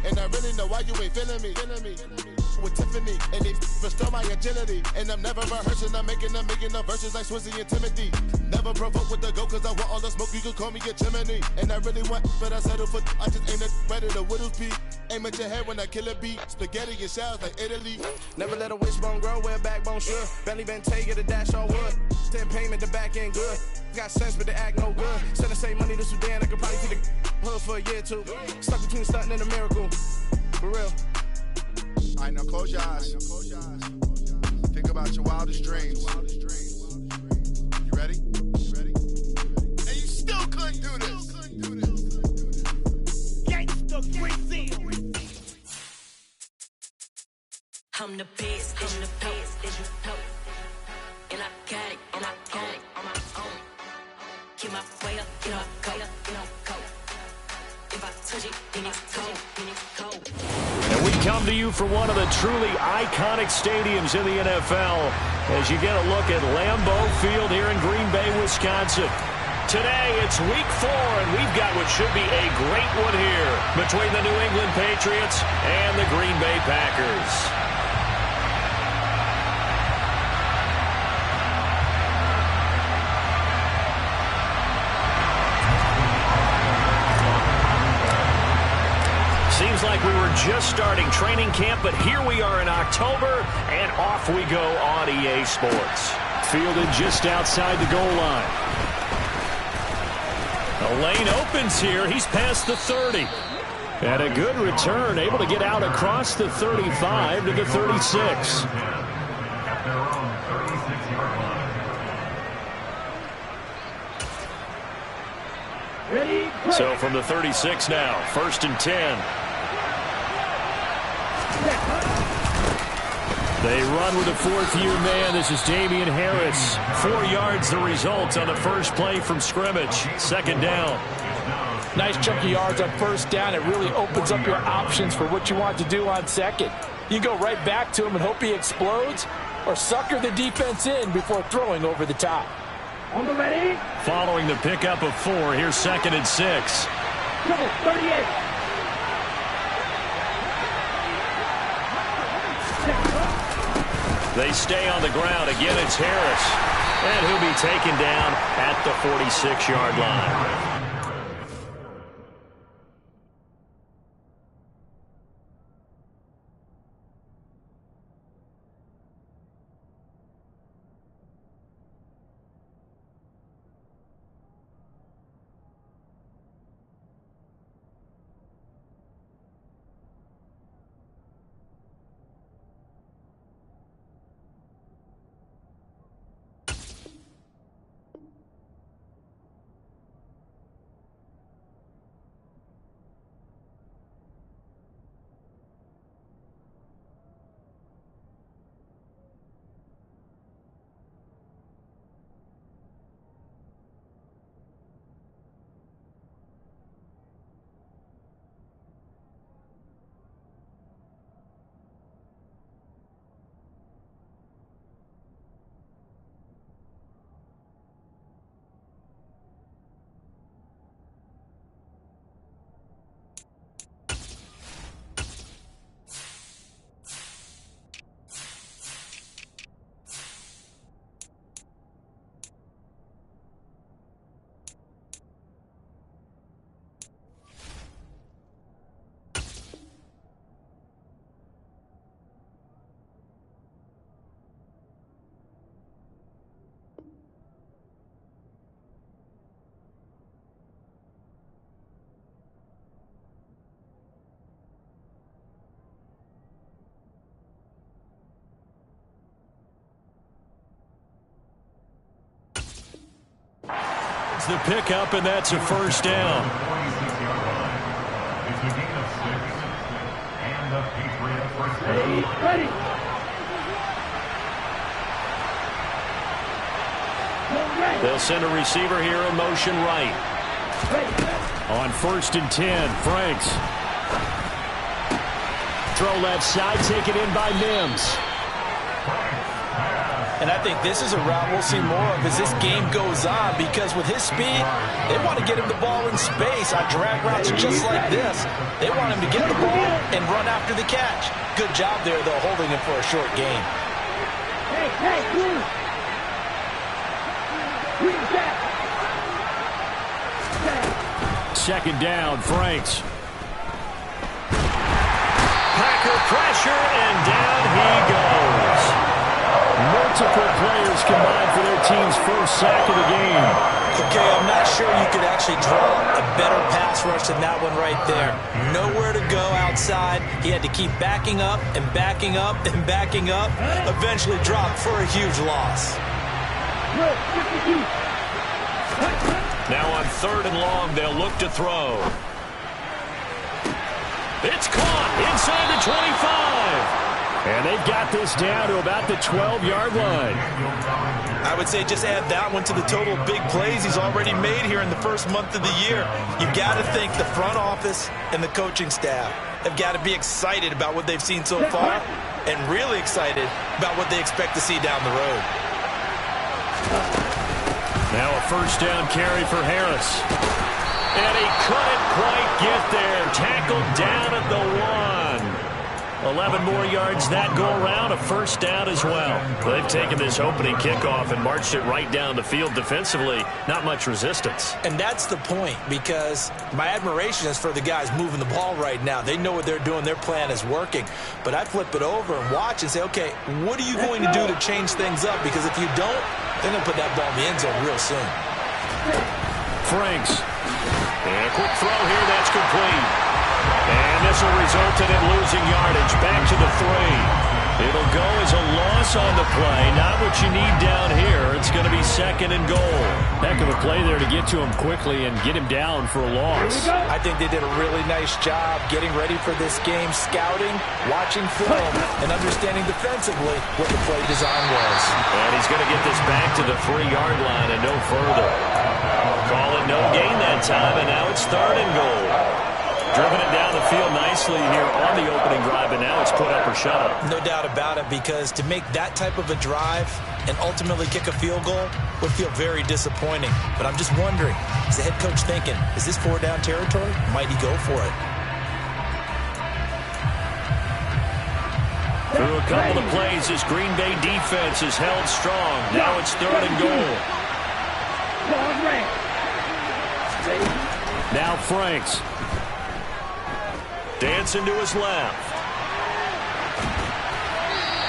And I really know why you ain't feeling me. With Tiffany, and they restore my agility. And I'm never rehearsing, I'm making no verses like Swizzy and Timothy. Never provoke with the go, cause I want all the smoke, you can call me a chimney. And I really want, but I settle for, I just ain't better the Whittles beat. Aim at your head when I kill a beat. Spaghetti and shells like Italy. Never let a wishbone grow where a backbone should. Bentley Bentayga, the dash all wood. 10 payment, the back end good. Got sense, but the act no good. Send the same money to Sudan, I could probably see the hood for a year or two. Stuck between stunting and a miracle. For real. All right, now close your eyes. Think about your wildest dreams. You ready? And you still couldn't do this. Gangsta Brazil. I'm the best, and I got it, and I own it on my own. Get my way up, get up, go. If I touch it, then it's cold. And we come to you from one of the truly iconic stadiums in the NFL as you get a look at Lambeau Field here in Green Bay, Wisconsin. Today, it's week 4, and we've got what should be a great one here between the New England Patriots and the Green Bay Packers. Seems like we were just starting training camp, but here we are in October, and off we go on EA Sports. Fielded just outside the goal line. The lane opens here. He's past the 30. And a good return, able to get out across the 35 to the 36. So from the 36 now, 1st and 10. They run with a 4th-year man. This is Damian Harris. 4 yards the result on the first play from scrimmage. 2nd down. Nice chunk of yards on 1st down. It really opens up your options for what you want to do on 2nd. You can go right back to him and hope he explodes, or sucker the defense in before throwing over the top. On the ready. Following the pickup of 4, here's 2nd and 6. Double 38. They stay on the ground. Again, it's Harris. And he'll be taken down at the 46-yard line. It's the pickup, and that's a 1st down. They'll send a receiver here in motion right. On 1st and 10, Franks. Throw left side, taken in by Mims. And I think this is a route we'll see more of as this game goes on, because with his speed, they want to get him the ball in space on drag routes just like this. They want him to get the ball and run after the catch. Good job there, though, holding him for a short gain. Hey, Green. Green back. Second down, Franks. Packer pressure, and down he goes. Multiple players combined for their team's first sack of the game. Okay, I'm not sure you could actually draw a better pass rush than that one right there. Nowhere to go outside. He had to keep backing up and backing up and backing up. Eventually dropped for a huge loss. Now on 3rd and long, they'll look to throw. It's caught inside the 25. And they've got this down to about the 12-yard line. I would say just add that one to the total big plays he's already made here in the first month of the year. You've got to think the front office and the coaching staff have got to be excited about what they've seen so far and really excited about what they expect to see down the road. Now a first down carry for Harris. And he couldn't quite get there. Tackled down at the 1. 11 more yards that go around, a first down as well. They've taken this opening kickoff and marched it right down the field defensively. Not much resistance. And that's the point, because my admiration is for the guys moving the ball right now. They know what they're doing. Their plan is working. But I flip it over and watch and say, okay, what are you going to do to change things up? Because if you don't, they're going to put that ball in the end zone real soon. Franks. And a quick throw here, that's complete. And this will result in it losing yardage. Back to the 3. It'll go as a loss on the play. Not what you need down here. It's going to be 2nd and goal. Heck of a play there to get to him quickly and get him down for a loss. I think they did a really nice job getting ready for this game, scouting, watching film, and understanding defensively what the play design was. And he's going to get this back to the 3-yard line and no further. Call it no gain that time, and now it's 3rd and goal. Driven it down the field nicely here on the opening drive, and now it's put up or shut up. No doubt about it, because to make that type of a drive and ultimately kick a field goal would feel very disappointing. But I'm just wondering, is the head coach thinking, is this 4-down territory? Might he go for it? Through a couple of plays, this Green Bay defense is held strong. Now it's 3rd and goal. Now Franks. Dancing to his left.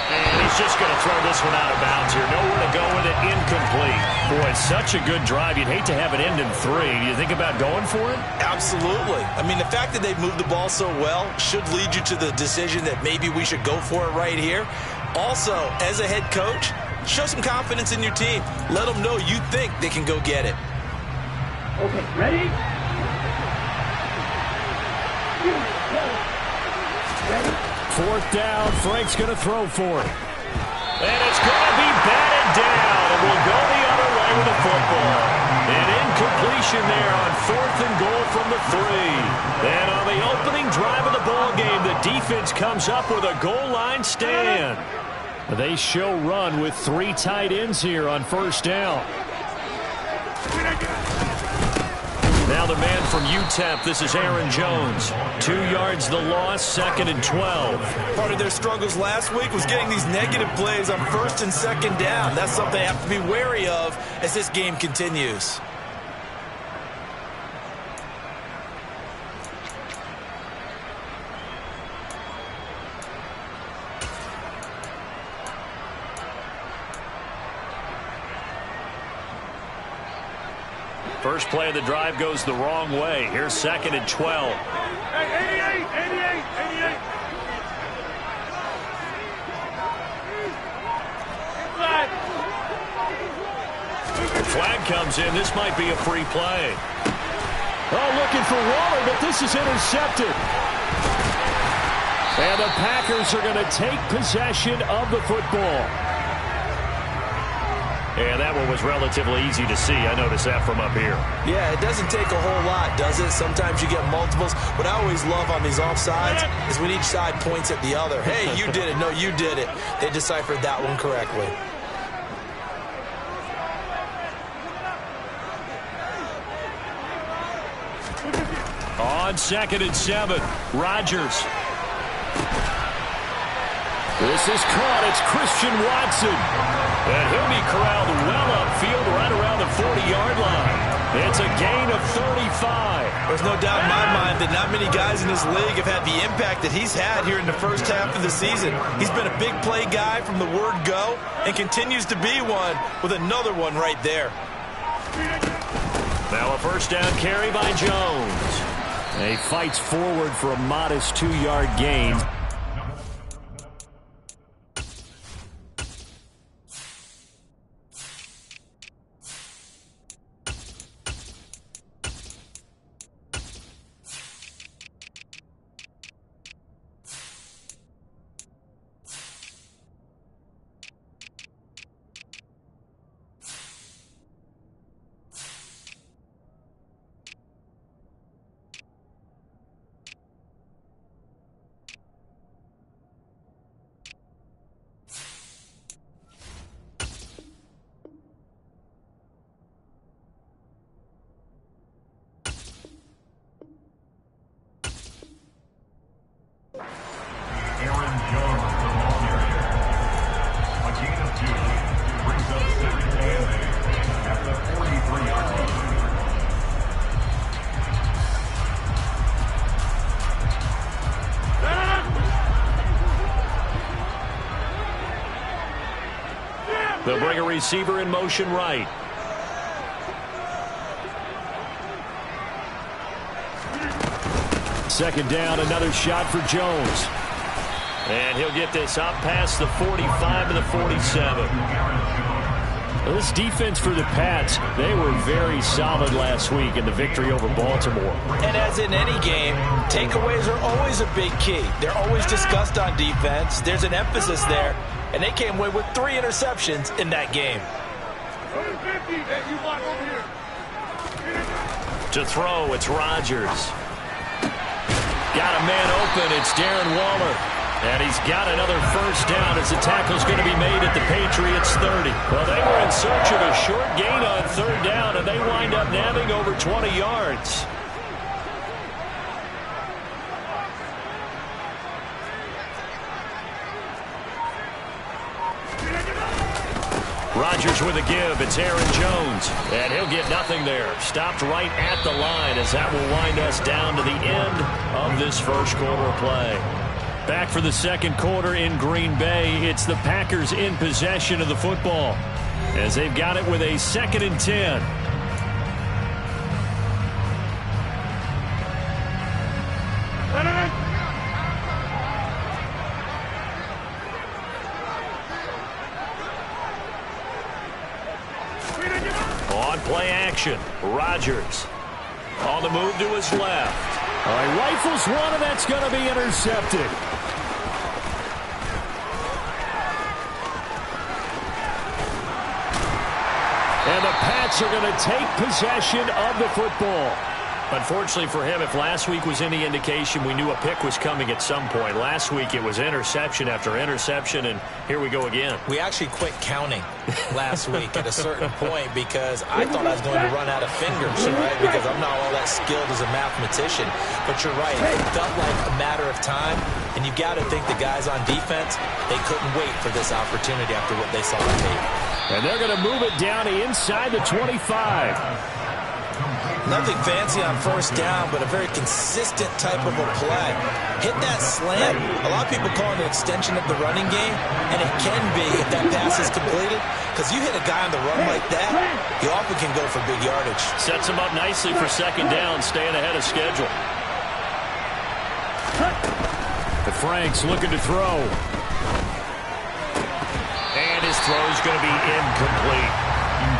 And he's just going to throw this one out of bounds here. Nowhere to go with it. Incomplete. Boy, it's such a good drive. You'd hate to have it end in 3. Do you think about going for it? Absolutely. I mean, the fact that they've moved the ball so well should lead you to the decision that maybe we should go for it right here. Also, as a head coach, show some confidence in your team. Let them know you think they can go get it. Okay, ready? 4th down. Frank's going to throw for it. And it's going to be batted down. And we'll go the other way with the football. An incompletion there on 4th and goal from the 3. And on the opening drive of the ball game, the defense comes up with a goal line stand. They show run with 3 tight ends here on 1st down. Now the man from UTEP, this is Aaron Jones. 2 yards the loss, 2nd and 12. Part of their struggles last week was getting these negative plays on 1st and 2nd down. That's something they have to be wary of as this game continues. First play of the drive goes the wrong way. Here's 2nd and 12. Hey, 88. Flag comes in. This might be a free play. Oh, looking for Waller, but this is intercepted. And the Packers are going to take possession of the football. And that one was relatively easy to see. I noticed that from up here. Yeah, it doesn't take a whole lot, does it? Sometimes you get multiples. What I always love on these offsides is when each side points at the other. Hey, you did it. No, you did it. They deciphered that one correctly. On 2nd and 7, Rodgers. This is caught. It's Christian Watson. And he'll be corralled well upfield right around the 40-yard line. It's a gain of 35. There's no doubt in my mind that not many guys in this league have had the impact that he's had here in the first half of the season. He's been a big play guy from the word go and continues to be one with another one right there. Now a first down carry by Jones. He fights forward for a modest 2-yard gain. They'll bring a receiver in motion right. Second down, another shot for Jones. And he'll get this up past the 45 to the 47. This defense for the Pats, they were very solid last week in the victory over Baltimore. And as in any game, takeaways are always a big key. They're always discussed on defense. There's an emphasis there. And they came away with 3 interceptions in that game. To throw, it's Rodgers. Got a man open. It's Darren Waller. And he's got another first down as the tackle's going to be made at the Patriots 30. Well, they were in search of a short gain on third down, and they wind up nabbing over 20 yards. Rodgers with a give. It's Aaron Jones. And he'll get nothing there. Stopped right at the line as that will wind us down to the end of this first quarter play. Back for the second quarter in Green Bay. It's the Packers in possession of the football as they've got it with a 2nd and 10. On play action, Rodgers on the move to his left. All right, rifles one, and that's going to be intercepted. And the Pats are going to take possession of the football. Unfortunately for him, if last week was any indication, we knew a pick was coming at some point. Last week it was interception after interception, and here we go again. We actually quit counting last week at a certain point because I thought I was going to run out of fingers, right? Because I'm not all that skilled as a mathematician. But you're right. It felt like a matter of time, and you've got to think the guys on defense, they couldn't wait for this opportunity after what they saw on tape. And they're going to move it down to inside the 25. Nothing fancy on first down, but a very consistent type of a play. Hit that slant. A lot of people call it an extension of the running game, and it can be if that pass is completed, because you hit a guy on the run like that, you often can go for big yardage. Sets him up nicely for second down, staying ahead of schedule. The Franks looking to throw. And his throw is going to be incomplete.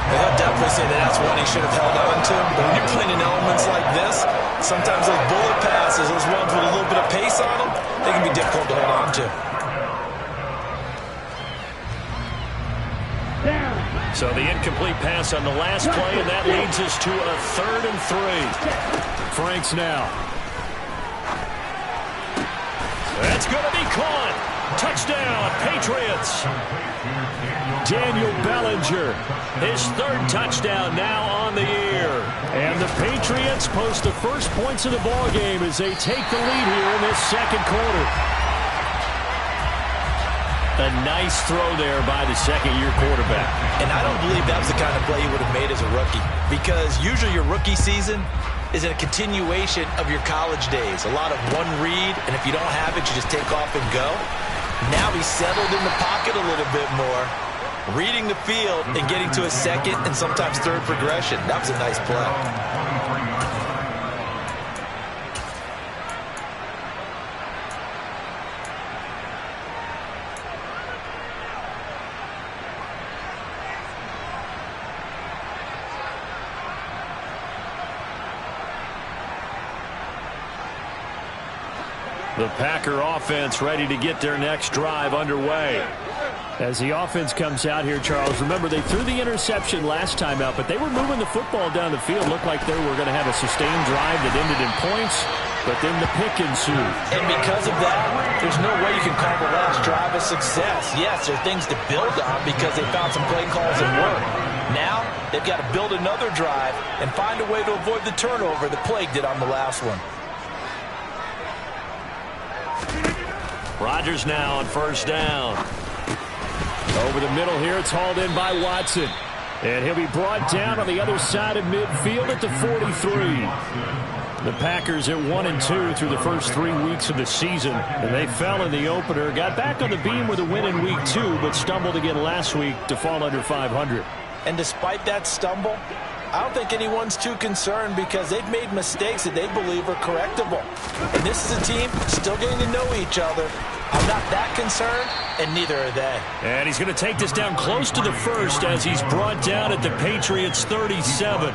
They'll definitely say that that's one he should have held on to. But when you're playing in elements like this, sometimes those bullet passes, those ones with a little bit of pace on them, they can be difficult to hold on to. So the incomplete pass on the last play, and that leads us to a 3rd and 3. Franks now. That's going to be caught. Touchdown, Patriots. Daniel Bellinger, his 3rd touchdown now on the year. And the Patriots post the first points of the ball game as they take the lead here in this second quarter. A nice throw there by the second-year quarterback. And I don't believe that was the kind of play he would have made as a rookie, because usually your rookie season is a continuation of your college days. A lot of one read, and if you don't have it, you just take off and go. Now he's settled in the pocket a little bit more, reading the field and getting to a second and sometimes third progression. That was a nice play. The Packer offense ready to get their next drive underway. As the offense comes out here, Charles, remember they threw the interception last time out, but they were moving the football down the field. Looked like they were going to have a sustained drive that ended in points, but then the pick ensued. And because of that, there's no way you can call the last drive a success. Yes, there are things to build on because they found some play calls that work. Now, they've got to build another drive and find a way to avoid the turnover that Plague did on the last one. Rodgers now on first down. Over the middle here, it's hauled in by Watson. And he'll be brought down on the other side of midfield at the 43. The Packers at 1-2 through the first 3 weeks of the season. And they fell in the opener, got back on the beam with a win in week 2, but stumbled again last week to fall under 500. And despite that stumble, I don't think anyone's too concerned because they've made mistakes that they believe are correctable. And this is a team still getting to know each other. I'm not that concerned, and neither are they. And he's going to take this down close to the first as he's brought down at the Patriots' 37.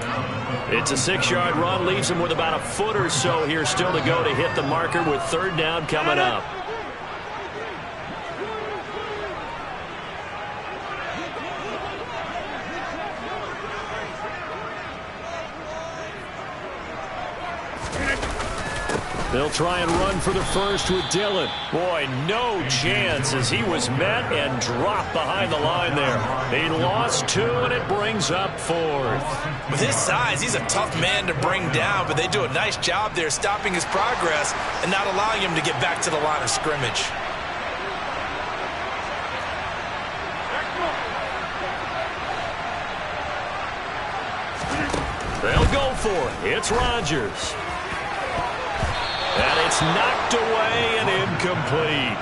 It's a 6-yard run, leaves him with about a foot or so here still to go to hit the marker with third down coming up. They'll try and run for the first with Dillon. Boy, no chance as he was met and dropped behind the line there. He lost 2, and it brings up fourth. With his size, he's a tough man to bring down, but they do a nice job there stopping his progress and not allowing him to get back to the line of scrimmage. They'll go for it. It's Rodgers. And it's knocked away and incomplete.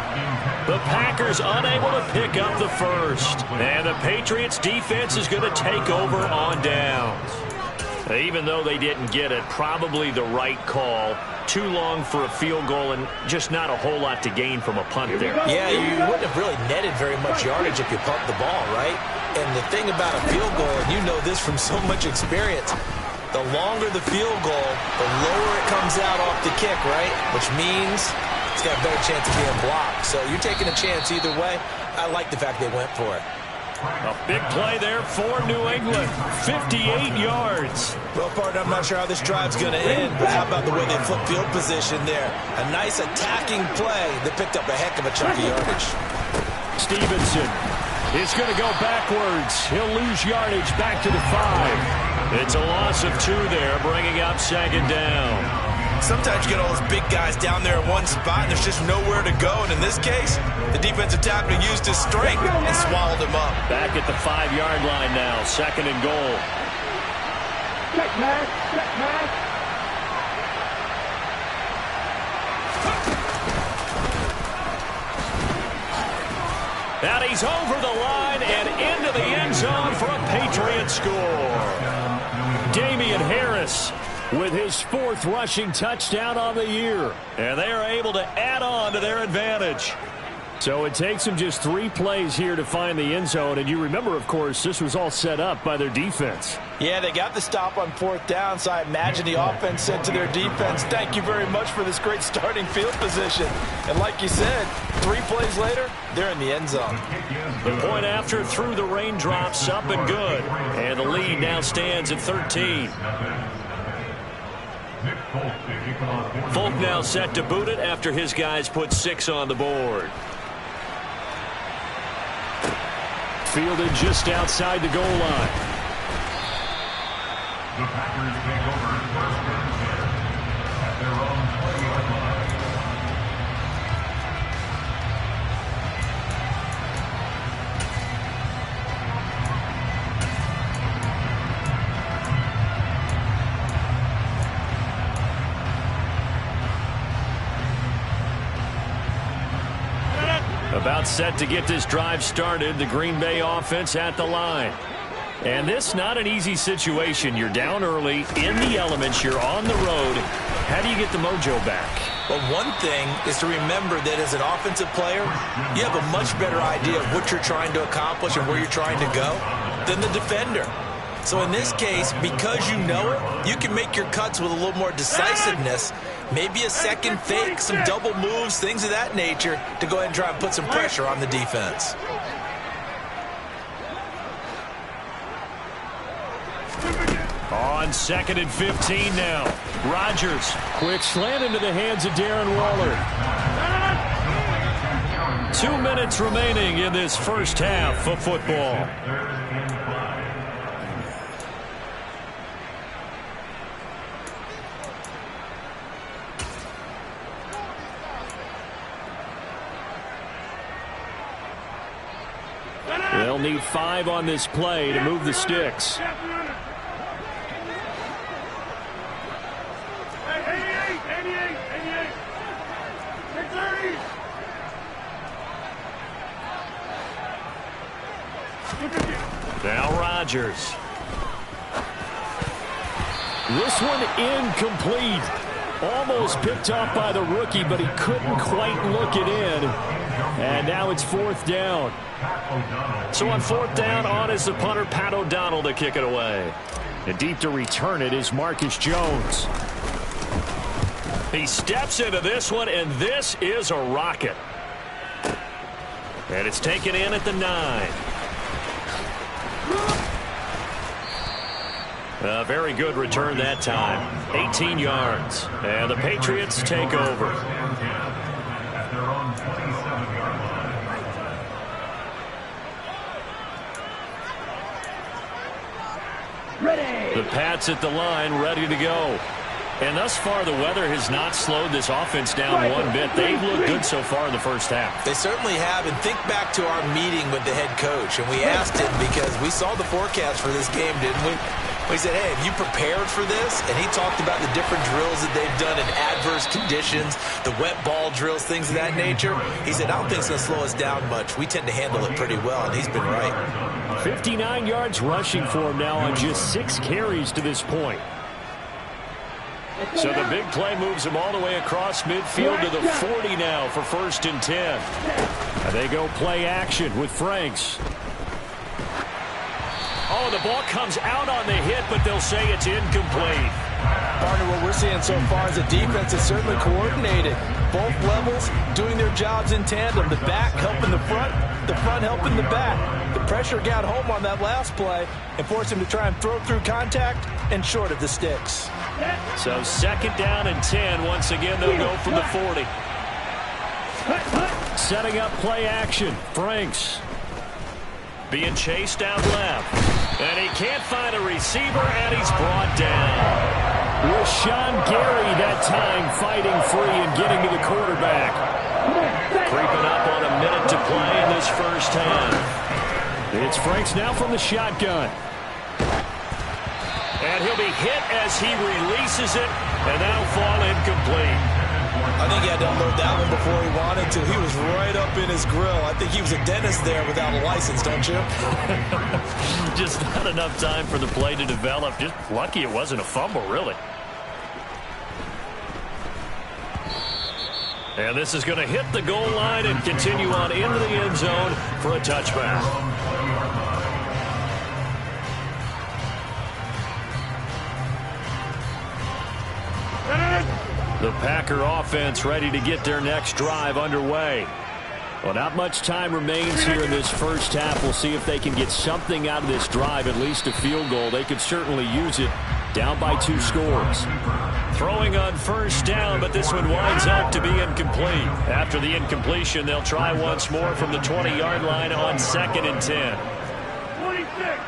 The Packers unable to pick up the first. And the Patriots defense is going to take over on downs. Even though they didn't get it, probably the right call. Too long for a field goal and just not a whole lot to gain from a punt there. Yeah, you wouldn't have really netted very much yardage if you pumped the ball, right? And the thing about a field goal, and you know this from so much experience, the longer the field goal, the lower it comes out off the kick, right? Which means it's got a better chance of being blocked. So you're taking a chance either way. I like the fact they went for it. A big play there for New England. 58 yards. Well, partner, I'm not sure how this drive's going to end, but how about the way they flip field position there? A nice attacking play that picked up a heck of a chunk of yardage. Stevenson is going to go backwards. He'll lose yardage back to the 5. It's a loss of 2 there, bringing up second down. Sometimes you get all those big guys down there in one spot, and there's just nowhere to go. And in this case, the defensive tackle used his strength and swallowed him up. Back at the 5-yard line now, second and goal. Check pass, check pass. And he's over the line and into the end zone for a Patriot score. Damian Harris with his 4th rushing touchdown on the year. And they are able to add on to their advantage. So it takes them just 3 plays here to find the end zone. And you remember, of course, this was all set up by their defense. Yeah, they got the stop on 4th down, so I imagine the offense said to their defense, thank you very much for this great starting field position. And like you said, 3 plays later, they're in the end zone. The point after through the raindrops, up and good. And the lead now stands at 13. Folk now set to boot it after his guys put 6 on the board. Fielded just outside the goal line. The Packers take over first down at their own 30-yard line. About set to get this drive started. The Green Bay offense at the line. And this not an easy situation. You're down early, in the elements, you're on the road. How do you get the mojo back? Well, one thing is to remember that as an offensive player, you have a much better idea of what you're trying to accomplish and where you're trying to go than the defender. So in this case, because you know it, you can make your cuts with a little more decisiveness, maybe a second fake, some double moves, things of that nature, to go ahead and try and put some pressure on the defense. On 2nd and 15 now. Rodgers, quick slant into the hands of Darren Waller. 2 minutes remaining in this first half of football. They'll need 5 on this play to move the sticks. Now Rodgers. This one incomplete. Almost picked off by the rookie, but he couldn't quite look it in. And now it's 4th down. So on 4th down, on is the punter, Pat O'Donnell, to kick it away. And deep to return it is Marcus Jones. He steps into this one, and this is a rocket. And it's taken in at the 9. A very good return that time. 18 yards. And the Patriots take over. The Pats at the line, ready to go. And thus far, the weather has not slowed this offense down one bit. They've looked good so far in the first half. They certainly have. And think back to our meeting with the head coach. And we asked him, because we saw the forecast for this game, didn't we? We said, hey, have you prepared for this? And he talked about the different drills that they've done in adverse conditions, the wet ball drills, things of that nature. He said, I don't think it's going to slow us down much. We tend to handle it pretty well, and he's been right. 59 yards rushing for him now on just 6 carries to this point. So the big play moves him all the way across midfield to the 40 now for 1st and 10. And they go play action with Franks. Oh, the ball comes out on the hit, but they'll say it's incomplete. Partner, what we're seeing so far is the defense is certainly coordinated. Both levels doing their jobs in tandem. The back helping the front helping the back. The pressure got home on that last play and forced him to try and throw through contact and short of the sticks. So 2nd down and 10. Once again, they'll go from the 40. Setting up play action. Franks being chased out left. And he can't find a receiver, and he's brought down. Rashawn Gary that time fighting free and getting to the quarterback. Creeping up on a minute to play in this first half. It's Franks now from the shotgun. And he'll be hit as he releases it, and that'll fall incomplete. I think he had to unload that one before he wanted to. He was right up in his grill. I think he was a dentist there without a license, don't you? Just not enough time for the play to develop. Just lucky it wasn't a fumble, really. And this is going to hit the goal line and continue on into the end zone for a touchback. The Packer offense ready to get their next drive underway. Well, not much time remains here in this first half. We'll see if they can get something out of this drive, at least a field goal. They could certainly use it, down by 2 scores. Throwing on 1st down, but this one winds up to be incomplete. After the incompletion, they'll try once more from the 20-yard line on 2nd and 10. 26.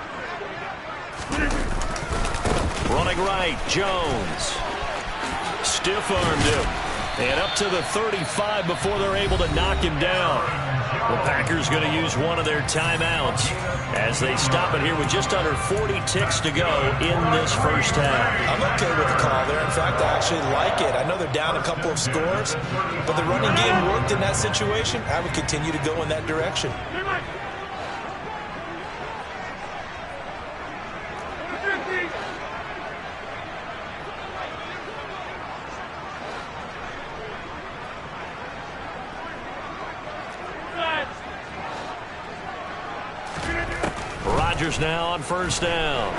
Running right, Jones. Stiff-armed him. And up to the 35 before they're able to knock him down. The Packers going to use one of their timeouts as they stop it here with just under 40 ticks to go in this first half. I'm okay with the call there. In fact, I actually like it. I know they're down a couple of scores, but the running game worked in that situation. I would continue to go in that direction. Rodgers now on first down.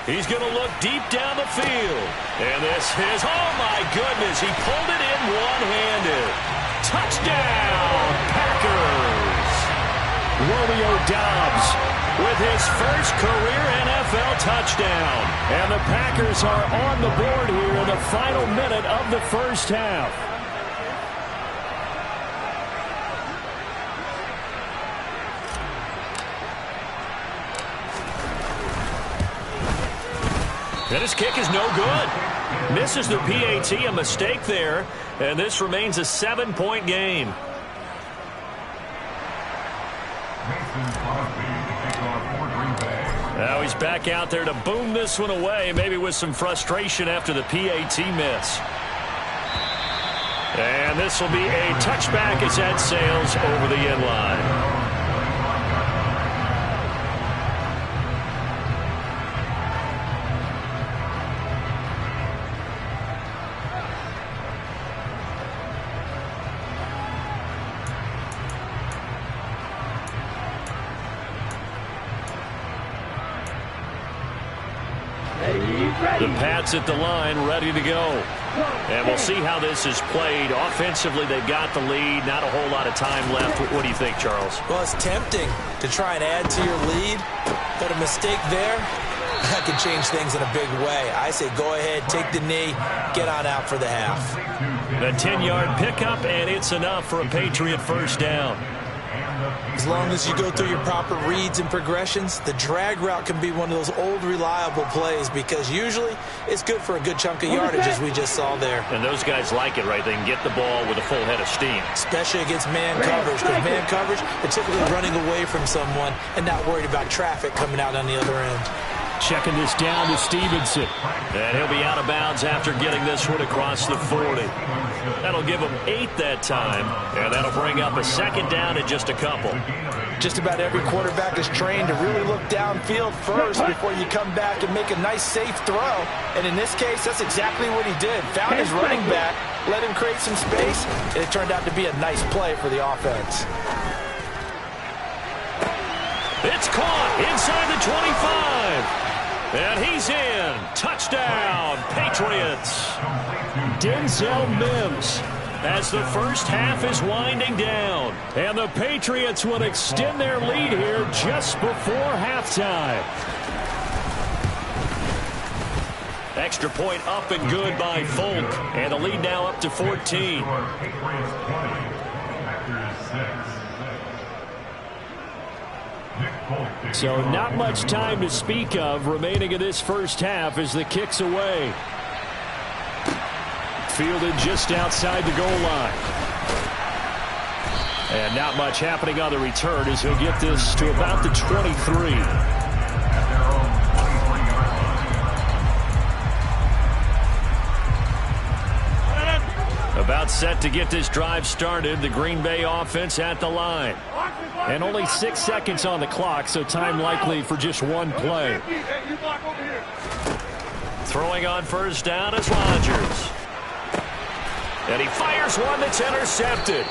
He's going to look deep down the field. And this is, oh my goodness, he pulled it in one-handed. Touchdown, Packers. Romeo Doubs with his first career NFL touchdown. And the Packers are on the board here in the final minute of the first half. And his kick is no good. Misses the PAT, a mistake there. And this remains a 7-point game. Now he's back out there to boom this one away, maybe with some frustration after the PAT miss. And this will be a touchback as that sails over the end line. The Pats at the line, ready to go. And we'll see how this is played. Offensively, they've got the lead. Not a whole lot of time left. What do you think, Charles? Well, it's tempting to try and add to your lead, but a mistake there, that could change things in a big way. I say go ahead, take the knee, get on out for the half. A 10-yard pickup, and it's enough for a Patriot first down. As long as you go through your proper reads and progressions, the drag route can be one of those old reliable plays because usually it's good for a good chunk of yardage as we just saw there. And those guys like it, right? They can get the ball with a full head of steam. Especially against man coverage, because man coverage, they're typically running away from someone and not worried about traffic coming out on the other end. Checking this down to Stevenson. And he'll be out of bounds after getting this one across the 40. That'll give him 8 that time, and that'll bring up a second down in just a couple. Just about every quarterback is trained to really look downfield first before you come back and make a nice, safe throw. And in this case, that's exactly what he did. Found his running back, let him create some space, and it turned out to be a nice play for the offense. It's caught inside the 25. And he's in. Touchdown, Patriots. Denzel Mims as the first half is winding down. And the Patriots will extend their lead here just before halftime. Extra point up and good by Folk. And the lead now up to 14. So not much time to speak of remaining in this first half as the kick's away. Fielded just outside the goal line. And not much happening on the return as he'll get this to about the 23. About set to get this drive started. The Green Bay offense at the line. And only 6 seconds on the clock, so time likely for just one play. Throwing on first down is Rodgers. And he fires one that's intercepted.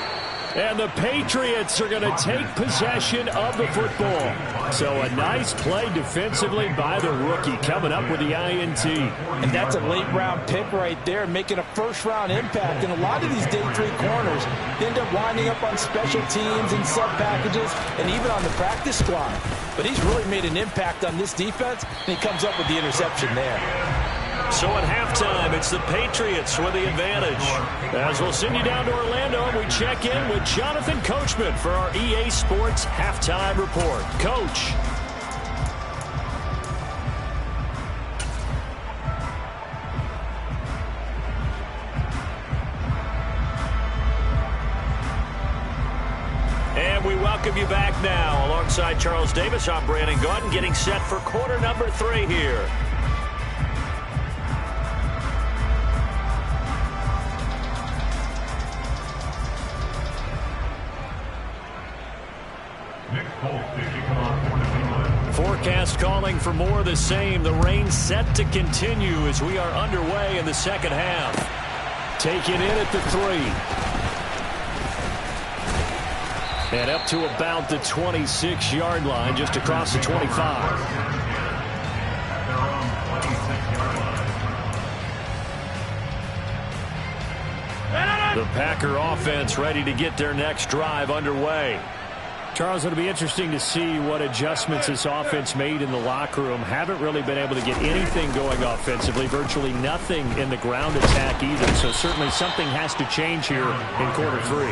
And the Patriots are going to take possession of the football. So a nice play defensively by the rookie coming up with the INT. And that's a late-round pick right there, making a first-round impact. And a lot of these day 3 corners end up winding up on special teams and sub-packages and even on the practice squad. But he's really made an impact on this defense, and he comes up with the interception there. So at halftime, it's the Patriots with the advantage. As we'll send you down to Orlando, and we check in with Jonathan Coachman for our EA Sports Halftime Report. Coach. And we welcome you back now. Alongside Charles Davis, I'm Brandon Gaudin, getting set for quarter number 3 here. Forecast calling for more of the same. The rain set to continue as we are underway in the second half. Taken in at the 3. And up to about the 26-yard line, just across the 25. The Packer offense ready to get their next drive underway. Charles, it'll be interesting to see what adjustments this offense made in the locker room. Haven't really been able to get anything going offensively, virtually nothing in the ground attack either. So certainly something has to change here in quarter 3.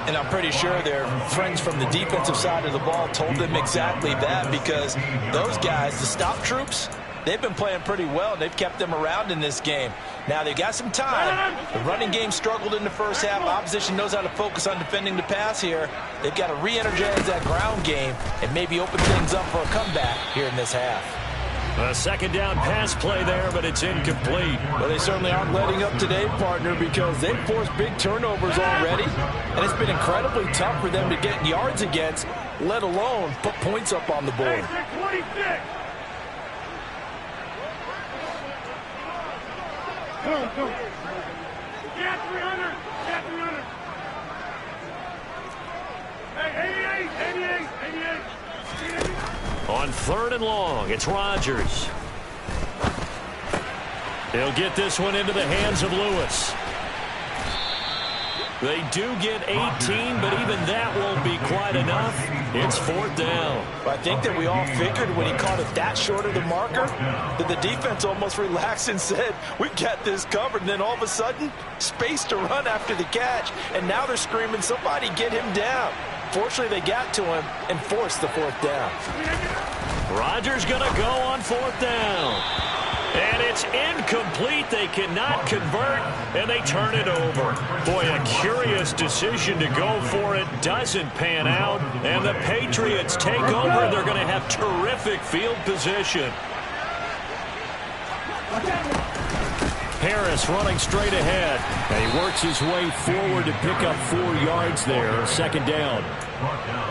And I'm pretty sure their friends from the defensive side of the ball told them exactly that, because those guys, the stop troops, they've been playing pretty well. They've kept them around in this game. Now they've got some time. The running game struggled in the first half. Opposition knows how to focus on defending the pass here. They've got to re-energize that ground game and maybe open things up for a comeback here in this half. A second down pass play there, but it's incomplete. Well, they certainly aren't letting up today, partner, because they've forced big turnovers already, and it's been incredibly tough for them to get yards against, let alone put points up on the board. Go. Get 300. Get 300. Hey, 88. On 3rd and long, it's Rodgers. He'll get this one into the hands of Lewis. They do get 18, but even that won't be quite enough. It's 4th down. I think that we all figured when he caught it that short of the marker that the defense almost relaxed and said, we got this covered. And then all of a sudden, space to run after the catch. And now they're screaming, somebody get him down. Fortunately, they got to him and forced the 4th down. Rodgers going to go on 4th down. And it's incomplete. They cannot convert, and they turn it over. Boy, a curious decision to go for it. Doesn't pan out, and the Patriots take over. They're going to have terrific field position. Harris running straight ahead, and he works his way forward to pick up 4 yards there. 2nd down.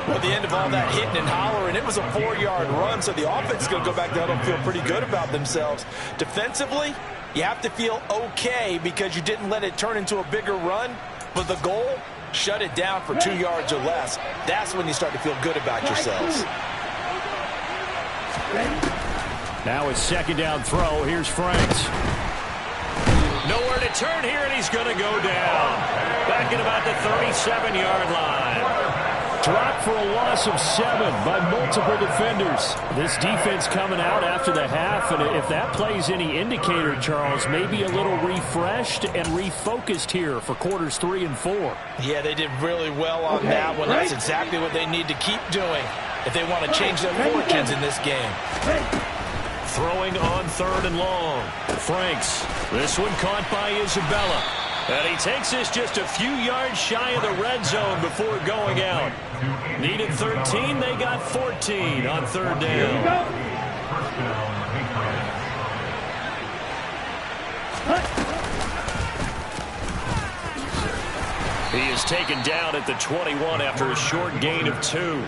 Well, the end of all that hitting and hollering, it was a 4-yard run, so the offense is going to go back down and feel pretty good about themselves. Defensively, you have to feel okay because you didn't let it turn into a bigger run, but the goal, shut it down for 2 yards or less. That's when you start to feel good about yourselves. Now it's 2nd down throw. Here's Franks. Nowhere to turn here, and he's going to go down. Back at about the 37-yard line. Dropped for a loss of 7 by multiple defenders. This defense coming out after the half, and if that plays any indicator, Charles, maybe a little refreshed and refocused here for quarters 3 and 4. Yeah, they did really well on that one. That's exactly what they need to keep doing if they want to change their fortunes in this game. Throwing on 3rd and long. Franks. This one caught by Isabella. And he takes this just a few yards shy of the red zone before going out. Needed 13. They got 14 on 3rd down. He is taken down at the 21 after a short gain of 2.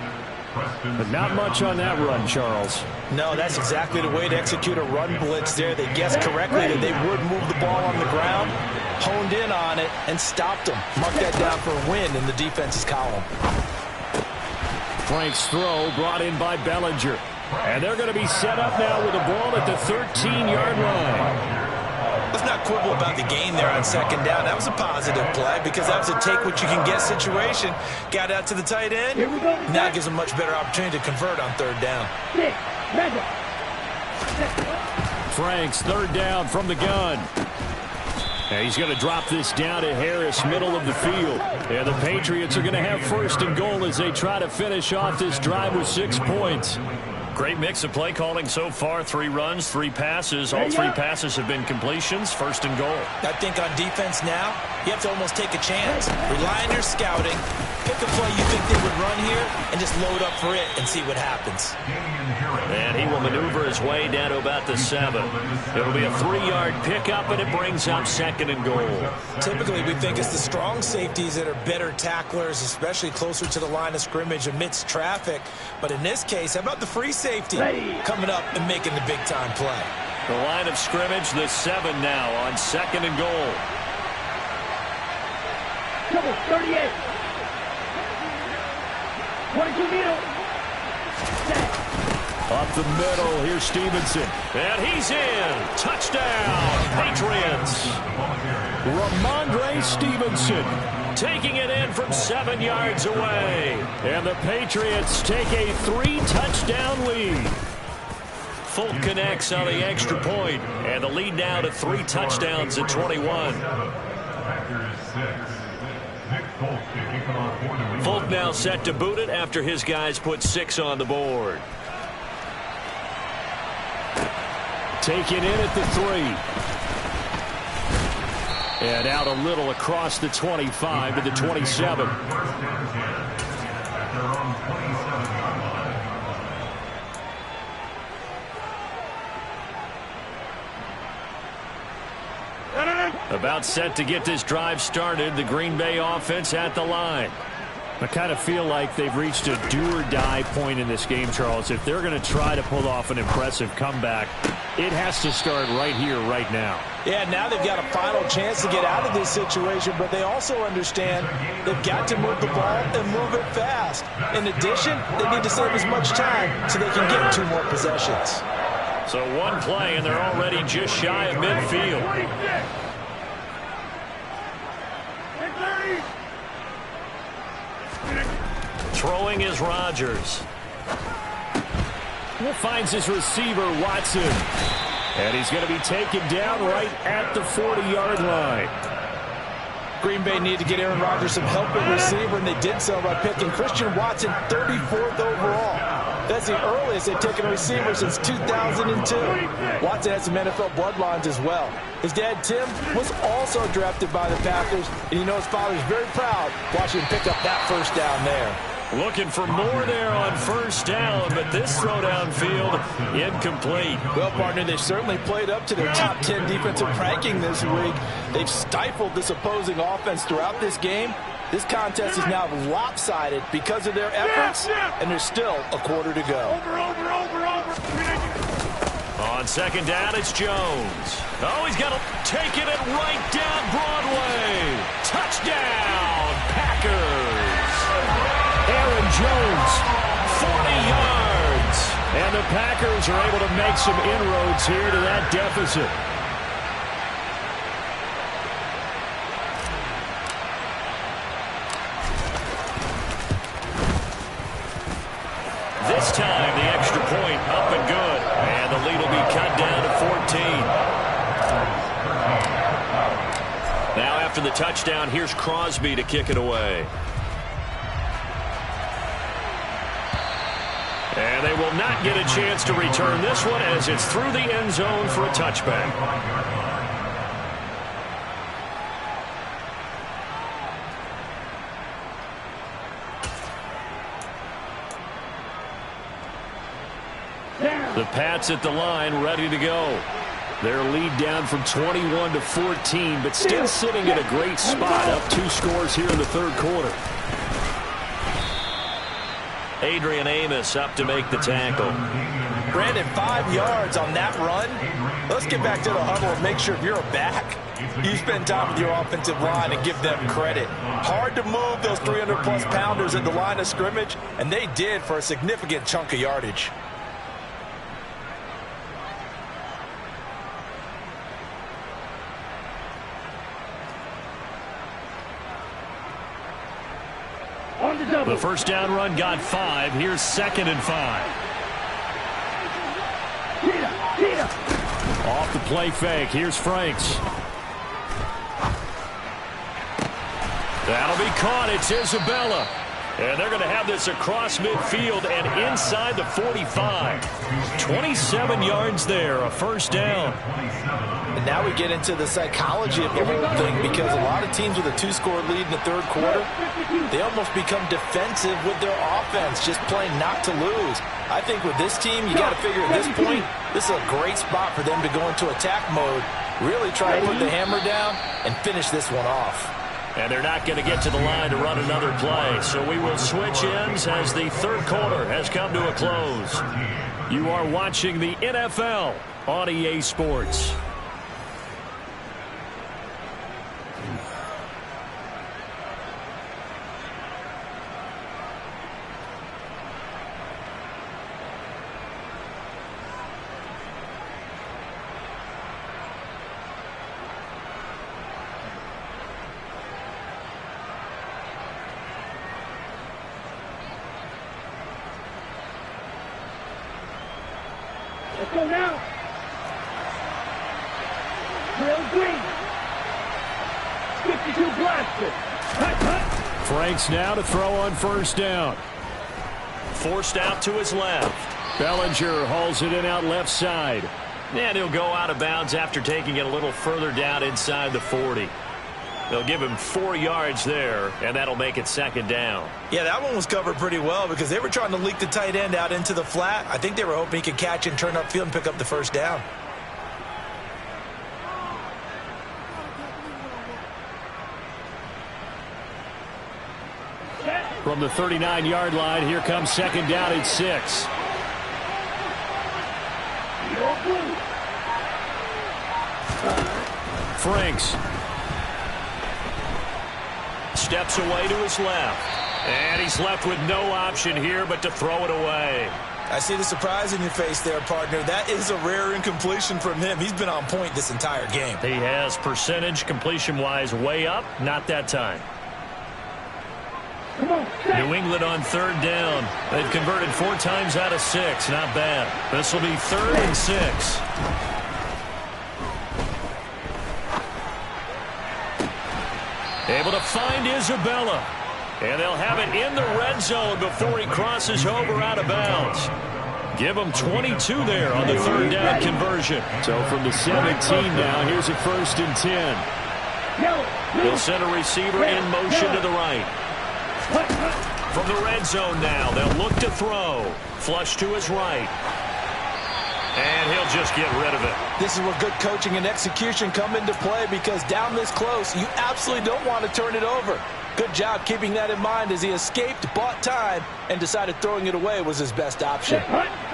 But not much on that run, Charles. No, that's exactly the way to execute a run blitz there. They guessed correctly that they would move the ball on the ground, honed in on it, and stopped them. Mark that down for a win in the defense's column. Frank's throw brought in by Bellinger. And they're going to be set up now with the ball at the 13-yard line. Let's not quibble about the gain there on 2nd down. That was a positive play because that was a take-what-you-can-get situation. Got out to the tight end. Now it gives them a much better opportunity to convert on 3rd down. Franks, 3rd down from the gun. And he's going to drop this down to Harris, middle of the field. And the Patriots are going to have 1st and goal as they try to finish off this drive with 6 points. Great mix of play calling so far. 3 runs, 3 passes. All 3 passes have been completions. 1st and goal. I think on defense now, you have to almost take a chance. Rely on your scouting. Pick a play you think they would run here and just load up for it and see what happens. And he will maneuver his way down to about the 7. It'll be a 3-yard pickup, and it brings up 2nd and goal. Typically, we think it's the strong safeties that are better tacklers, especially closer to the line of scrimmage amidst traffic. But in this case, how about the free safety coming up and making the big-time play? The line of scrimmage, the 7 now on 2nd and goal. Double 38. 22 middle. Up the middle, here's Stevenson. And he's in. Touchdown, Patriots. Ramondre Stevenson taking it in from 7 yards away. And the Patriots take a 3-touchdown lead. Folk connects on the extra point, and the lead now to 3 touchdowns at 21. Folk now set to boot it after his guys put 6 on the board. Taken in at the 3. And out a little across the 25 to the 27. About set to get this drive started. The Green Bay offense at the line. I kind of feel like they've reached a do-or-die point in this game, Charles. If they're going to try to pull off an impressive comeback, it has to start right here, right now. Yeah, now they've got a final chance to get out of this situation, but they also understand they've got to move the ball and move it fast. In addition, they need to save as much time so they can get 2 more possessions. So 1 play, and they're already just shy of midfield. Throwing is Rodgers. Finds his receiver, Watson. And he's going to be taken down right at the 40-yard line. Green Bay needed to get Aaron Rodgers some help at receiver, and they did so by picking Christian Watson 34th overall. That's the earliest they've taken a receiver since 2002. Watson has some NFL bloodlines as well. His dad, Tim, was also drafted by the Packers, and you know his father's very proud watching him pick up that first down there. Looking for more there on first down, but this throw downfield incomplete. Well, partner, they've certainly played up to their top 10 defensive ranking this week. They've stifled this opposing offense throughout this game. This contest is now lopsided because of their efforts, and there's still a quarter to go. On second down, it's Jones. Oh, he's got to take it right down Broadway. Touchdown, Packers. Aaron Jones, 40 yards. And the Packers are able to make some inroads here to that deficit. This time, the extra point up and good. And the lead will be cut down to 14. Now after the touchdown, here's Crosby to kick it away. And they will not get a chance to return this one as it's through the end zone for a touchback. The Pats at the line ready to go. Their lead down from 21 to 14, but still sitting in a great spot, up 2 scores here in the third quarter. Adrian Amos up to make the tackle. Brandon, 5 yards on that run. Let's get back to the huddle and make sure if you're a back, you spend time with your offensive line and give them credit. Hard to move those 300-plus pounders at the line of scrimmage, and they did for a significant chunk of yardage. The first down run got 5. Here's 2nd and 5. Off the play fake. Here's Franks. That'll be caught. It's Isabella. And they're going to have this across midfield and inside the 45. 27 yards there, a first down. And now we get into the psychology of the whole thing, because a lot of teams with a 2-score lead in the third quarter, they almost become defensive with their offense, just playing not to lose. I think with this team, you got to figure at this point, this is a great spot for them to go into attack mode, really try to put the hammer down and finish this one off. And they're not going to get to the line to run another play. So we will switch ends as the third quarter has come to a close. You are watching the NFL on EA Sports. Let's go now. Drill green. 52 blaster. Hut, hut. Franks now to throw on first down. Forced out to his left. Bellinger hauls it in out left side. And he'll go out of bounds after taking it a little further down inside the 40. They'll give him 4 yards there, and that'll make it second down. Yeah, that one was covered pretty well because they were trying to leak the tight end out into the flat. I think they were hoping he could catch and turn upfield and pick up the first down. From the 39-yard line, here comes second down at 6. Franks steps away to his left. And he's left with no option here but to throw it away. I see the surprise in your face there, partner. That is a rare incompletion from him. He's been on point this entire game. He has percentage completion-wise way up. Not that time. New England on third down. They've converted 4 times out of 6. Not bad. This will be 3rd and 6. Able to find Isabella. And they'll have it in the red zone before he crosses over out of bounds. Give him 22 there on the third down conversion. So from the 17 now, here's a 1st and 10. He'll send a receiver in motion to the right. From the red zone now, they'll look to throw. Flush to his right. And he'll just get rid of it. This is where good coaching and execution come into play, because down this close, you absolutely don't want to turn it over. Good job keeping that in mind as he escaped, bought time, and decided throwing it away was his best option.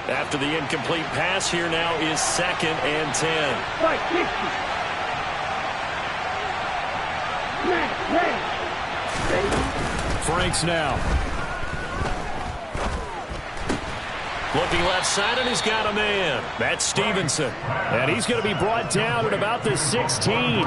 After the incomplete pass, here now is 2nd and 10. Franks now. Looking left side, and he's got a man. That's Stevenson. And he's going to be brought down at about the 16.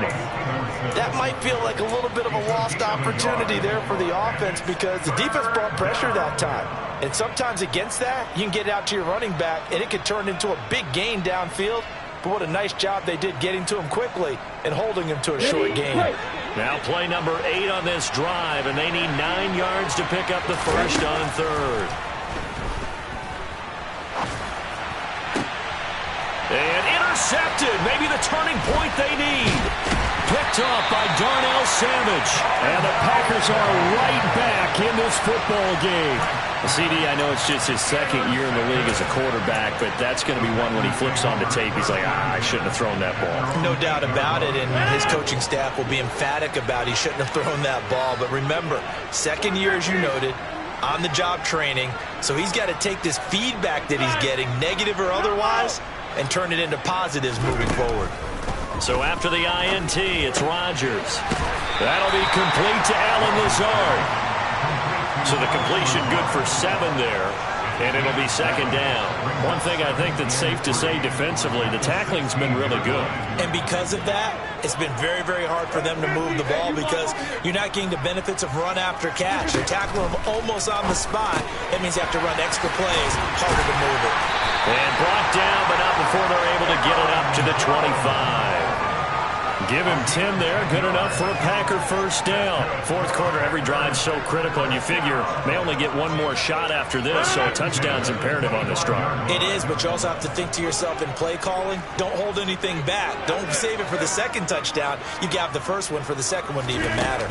That might feel like a little bit of a lost opportunity there for the offense, because the defense brought pressure that time. And sometimes against that, you can get out to your running back, and it could turn into a big gain downfield. But what a nice job they did getting to him quickly and holding him to a short gain. Now play number 8 on this drive, and they need 9 yards to pick up the first on 3rd. And intercepted. Maybe the turning point they need. Picked off by Darnell Savage. And the Packers are right back in this football game. CD, I know it's just his 2nd year in the league as a quarterback, but that's going to be one when he flips on the tape. He's like, I shouldn't have thrown that ball. No doubt about it, and his coaching staff will be emphatic about he shouldn't have thrown that ball. But remember, 2nd year, as you noted, on-the-job training, so he's got to take this feedback that he's getting, negative or otherwise, and turn it into positives moving forward. So after the INT, it's Rodgers. That'll be complete to Allen Lazard. So the completion good for 7 there, and it'll be 2nd down. One thing I think that's safe to say defensively, the tackling's been really good. And because of that, it's been very, very hard for them to move the ball, because you're not getting the benefits of run after catch. You're tackling them almost on the spot. That means you have to run extra plays, harder to move it. And brought down, but not before they're able to get it up to the 25. Give him 10 there. Good enough for a Packer first down. Fourth quarter, every drive's so critical, and you figure they only get one more shot after this, so a touchdown's imperative on this drive. It is, but you also have to think to yourself in play calling, don't hold anything back. Don't save it for the second touchdown. You got the first one for the second one to even matter.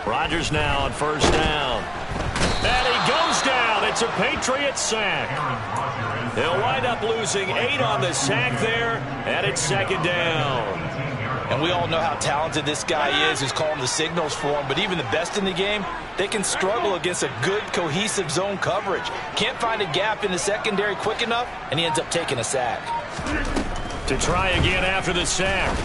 Rodgers now on first down. And he goes down. It's a Patriot sack. He'll wind up losing 8 on the sack there, and it's second down. And we all know how talented this guy is who's calling the signals for him, but even the best in the game, they can struggle against a good, cohesive zone coverage. Can't find a gap in the secondary quick enough, and he ends up taking a sack. To try again after the sack.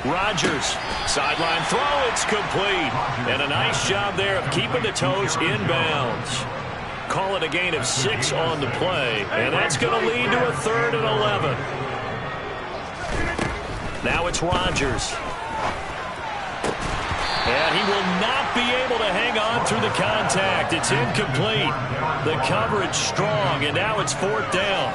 Rodgers, sideline throw, it's complete. And a nice job there of keeping the toes inbounds. Call it a gain of 6 on the play, and that's going to lead to a 3rd and 11. Now it's Rodgers. And he will not be able to hang on through the contact. It's incomplete. The coverage strong, and now it's 4th down.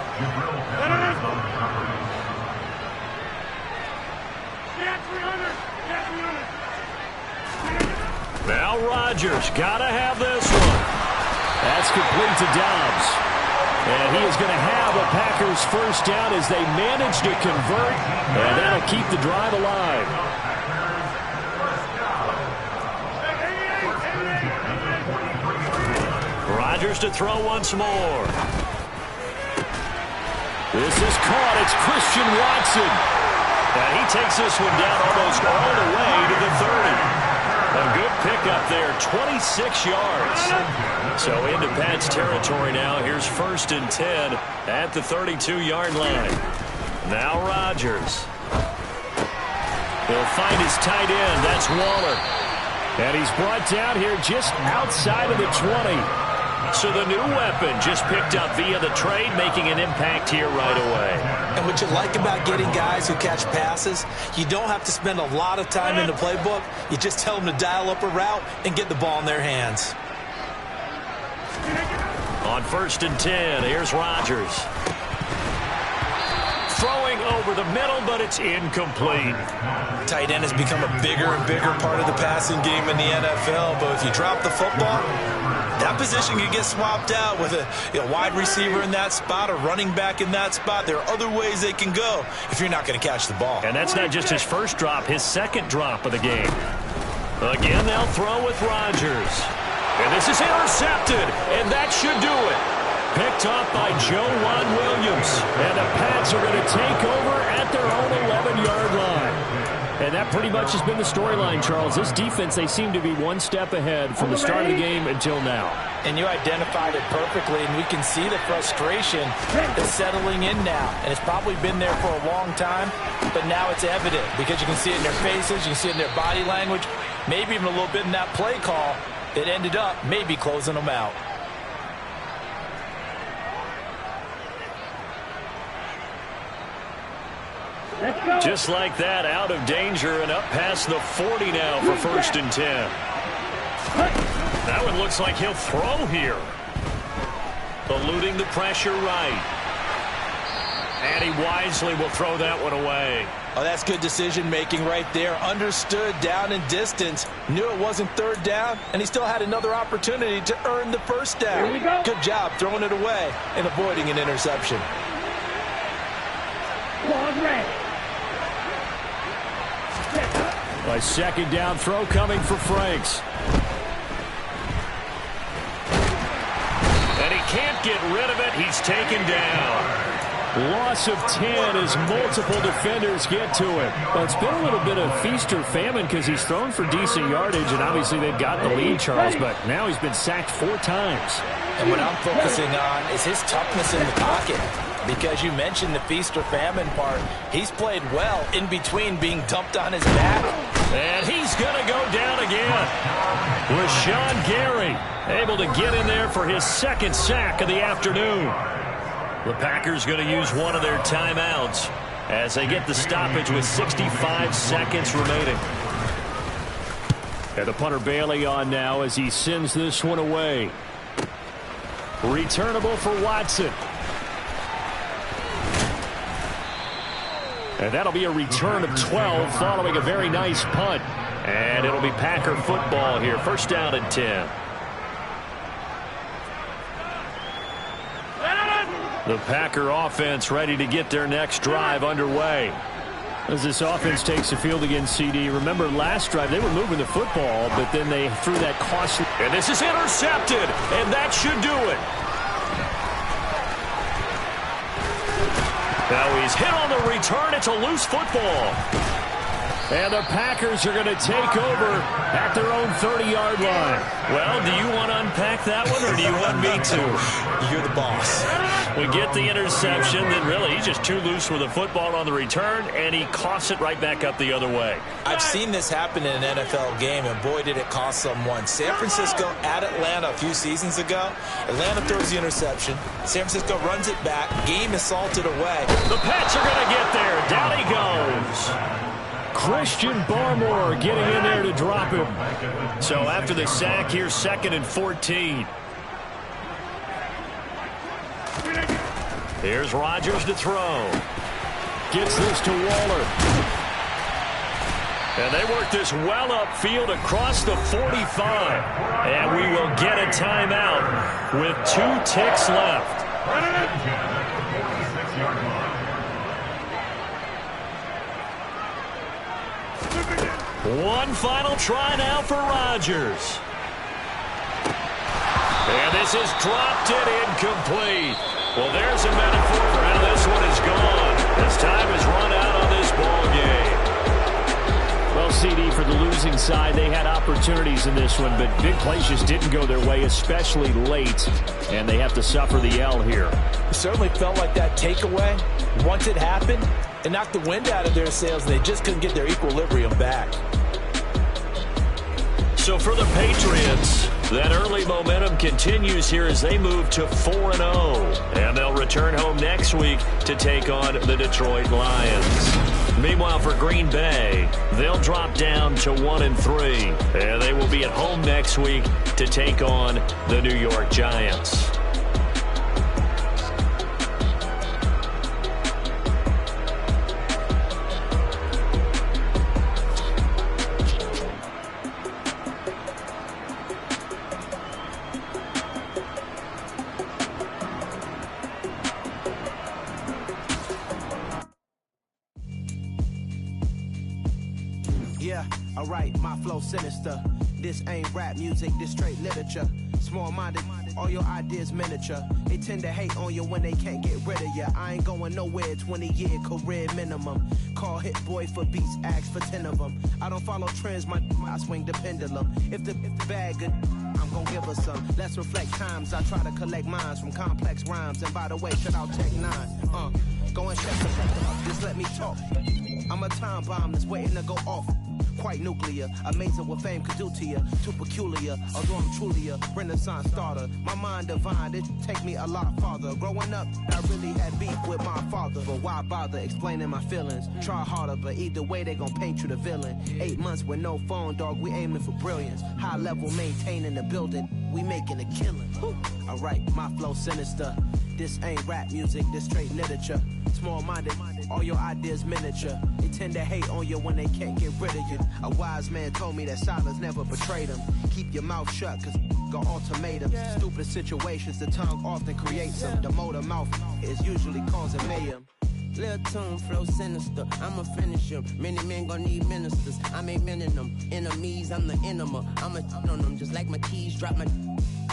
Now Rodgers, got to have this one. That's complete to Dobbs. And he is going to have a Packers first down as they manage to convert, and that'll keep the drive alive. Rodgers to throw once more. This is caught. It's Christian Watson. And he takes this one down almost all the way to the 30. A good pickup there, 26 yards. So into Pat's territory now. Here's 1st and 10 at the 32-yard line. Now Rodgers. He'll find his tight end. That's Waller. And he's brought down here just outside of the 20. So the new weapon just picked up via the trade, making an impact here right away. And what you like about getting guys who catch passes, you don't have to spend a lot of time in the playbook. You just tell them to dial up a route and get the ball in their hands. On 1st and 10, here's Rodgers. Throwing over the middle, but it's incomplete. Tight end has become a bigger and bigger part of the passing game in the NFL, but if you drop the football, that position can get swapped out with a wide receiver in that spot, a running back in that spot. There are other ways they can go if you're not going to catch the ball. And that's not just his first drop, his second drop of the game. Again, they'll throw with Rodgers. And this is intercepted, and that should do it. Picked off by Joejuan Williams. And the Pats are going to take over at their own 11-yard line. And that pretty much has been the storyline, Charles. This defense, they seem to be one step ahead from the start of the game until now. And you identified it perfectly, and we can see the frustration is settling in now. And it's probably been there for a long time, but now it's evident because you can see it in their faces, you can see it in their body language, maybe even a little bit in that play call that ended up maybe closing them out. Just like that, out of danger and up past the 40 now for 1st and 10. That one looks like he'll throw here. Eluding the pressure right. And he wisely will throw that one away. Oh, that's good decision-making right there. Understood down and distance. Knew it wasn't 3rd down, and he still had another opportunity to earn the first down. Good job throwing it away and avoiding an interception. A second down throw coming for Franks. And he can't get rid of it. He's taken down. Loss of 10 as multiple defenders get to him. Well, it's been a little bit of feast or famine because he's thrown for decent yardage, and obviously they've got the lead, Charles, but now he's been sacked 4 times. And what I'm focusing on is his toughness in the pocket. Because you mentioned the feast or famine part. He's played well in between being dumped on his back. And he's going to go down again. Rashawn Gary able to get in there for his 2nd sack of the afternoon. The Packers going to use one of their timeouts as they get the stoppage with 65 seconds remaining. And the punter Bailey on now as he sends this one away. Returnable for Watson. And that'll be a return of 12 following a very nice punt. And it'll be Packer football here. First down and 10. The Packer offense ready to get their next drive underway. As this offense takes the field against CD, remember last drive they were moving the football, but then they threw that costly. And this is intercepted, and that should do it. Now he's hit on the return. It's a loose football. And the Packers are going to take over at their own 30-yard line. Well, do you want to unpack that one, or do you want me to? You're the boss. We get the interception, then really he's just too loose with the football on the return, and he coughs it right back up the other way. I've seen this happen in an NFL game, and boy, did it cost someone. San Francisco at Atlanta a few seasons ago. Atlanta throws the interception. San Francisco runs it back. Game is salted away. The Pats are going to get there. Down he goes. Christian Barmore getting in there to drop him. So after the sack, here's 2nd and 14. Here's Rodgers to throw. Gets this to Waller. And they work this well upfield across the 45. And we will get a timeout with 2 ticks left. One final try now for Rodgers. And this is dropped it incomplete. Well, there's a metaphor for how this one is gone. As time is run out on this ball game. Well, CD, for the losing side, they had opportunities in this one, but big plays just didn't go their way, especially late, and they have to suffer the L here. It certainly felt like that takeaway, once it happened, it knocked the wind out of their sails, and they just couldn't get their equilibrium back. So for the Patriots, that early momentum continues here as they move to 4-0. And they'll return home next week to take on the Detroit Lions. Meanwhile, for Green Bay, they'll drop down to 1-3. And they will be at home next week to take on the New York Giants. Alright, my flow sinister. This ain't rap music, this straight literature. Small-minded, all your ideas miniature. They tend to hate on you when they can't get rid of you. I ain't going nowhere, 20-year career minimum. Call Hit Boy for beats, ask for 10 of them. I don't follow trends, I swing the pendulum. If the bag good, I'm gonna give her some. Let's reflect times, I try to collect minds from complex rhymes. And by the way, shout out Tech 9. Go and check some, just let me talk. I'm a time bomb that's waiting to go off. Quite nuclear, amazing what fame could do to you. Too peculiar, although I'm truly a renaissance starter. My mind divine, it take me a lot farther. Growing up, I really had beef with my father. But why bother explaining my feelings? Try harder, but either way they gon' paint you the villain. 8 months with no phone, dog, we aiming for brilliance. High level maintaining the building, we making a killing. Alright, my flow sinister. This ain't rap music, this straight literature. Small-minded, all your ideas miniature. They tend to hate on you when they can't get rid of you. A wise man told me that silence never betrayed them. Keep your mouth shut, cause got ultimatums. Stupid situations, the tongue often creates them. The motor mouth is usually causing mayhem. Lil' tune, flow sinister, I'ma finish him. Many men gon' need ministers, I'm a men in them. Enemies, I'm the enema, I'ma on them. Just like my keys, drop my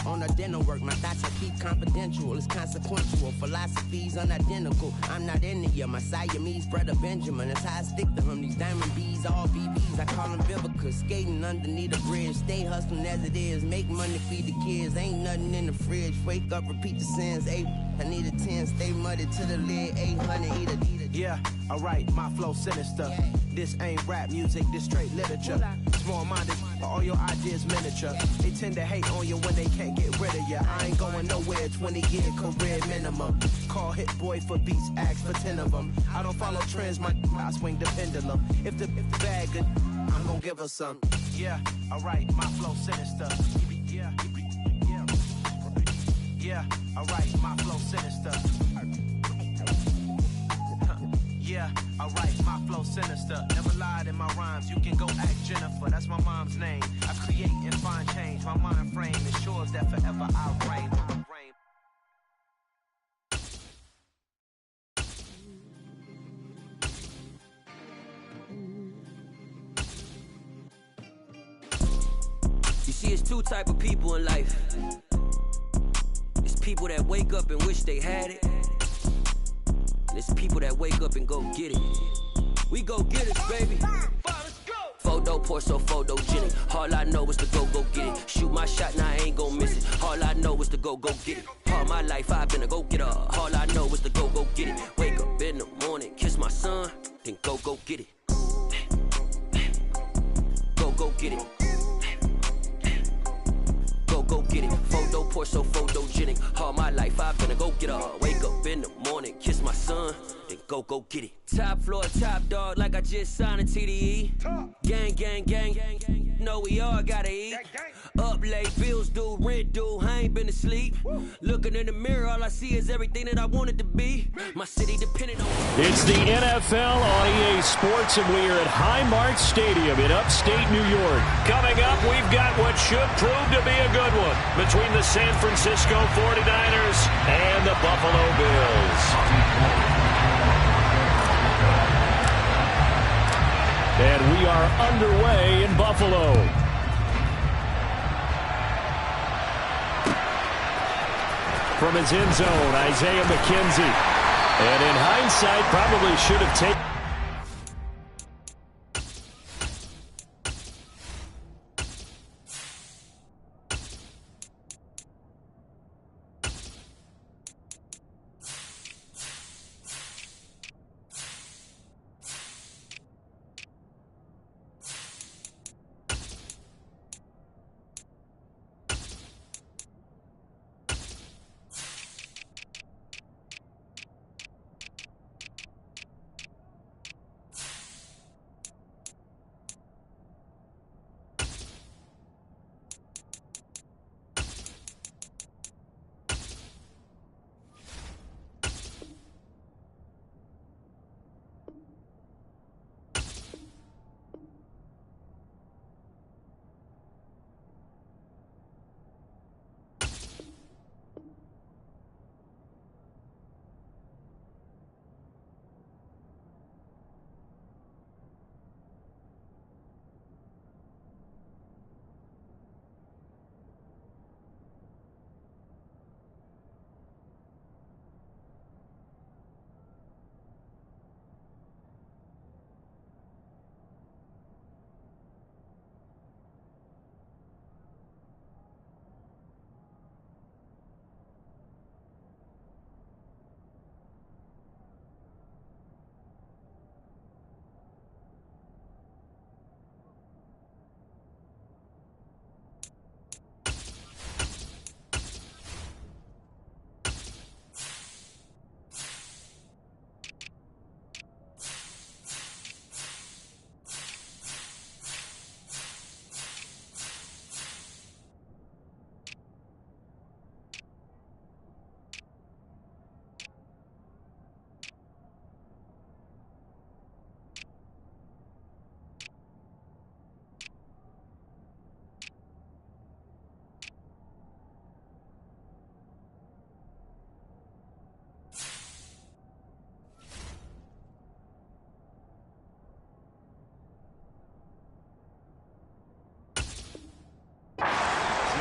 on the dental work. My thoughts I keep confidential, it's consequential. Philosophies unidentical, I'm not in it yet. My Siamese brother Benjamin, that's how I stick to him. These diamond bees, all BBs, I call them Vivica. Skating underneath the bridge, stay hustling as it is. Make money, feed the kids, ain't nothing in the fridge. Wake up, repeat the sins, I need a 10, stay muddy to the lid, 800, eat a. Yeah, alright, my flow sinister. This ain't rap music, this straight literature. Small-minded, all your ideas miniature. They tend to hate on you when they can't get rid of you. I ain't going nowhere, 20-year career minimum. Call Hit Boy for beats, ask for 10 of them. I don't follow trends, I swing the pendulum. If the bag good, I'm gonna give her some. Yeah, alright, my flow sinister. Yeah, alright, my flow sinister. Yeah, I write my flow sinister, never lied in my rhymes. You can go ask Jennifer, that's my mom's name. I create and find change. My mind frame ensures that forever I reign. You see, it's two type of people in life. It's people that wake up and wish they had it. And it's people that wake up and go get it. We go get it, baby. Photo pour so photogenic. All I know is to go get it. Shoot my shot, now I ain't gon' miss it. All I know is to go get it. All my life I've been a go-getter. All I know is to go get it. Wake up in the morning, kiss my son, then go get it. Go get it. Go get it. Photo pour so photogenic. All my life I've been a go-getter. Wake up in the morning, kiss my son, then go get it. Top floor, top dog, like I just signed a TDE. Gang. Know we all gotta eat. Up late, bills due, rent due, I ain't been asleep. Looking in the mirror, all I see is everything that I wanted to be. My city dependent on... It's the NFL on EA Sports, and we are at Highmark Stadium in upstate New York. Coming up, we've got what should prove to be a good one between the San Francisco 49ers and the Buffalo Bills. And we are underway in Buffalo. From his end zone, Isaiah McKenzie. And in hindsight, probably should have taken...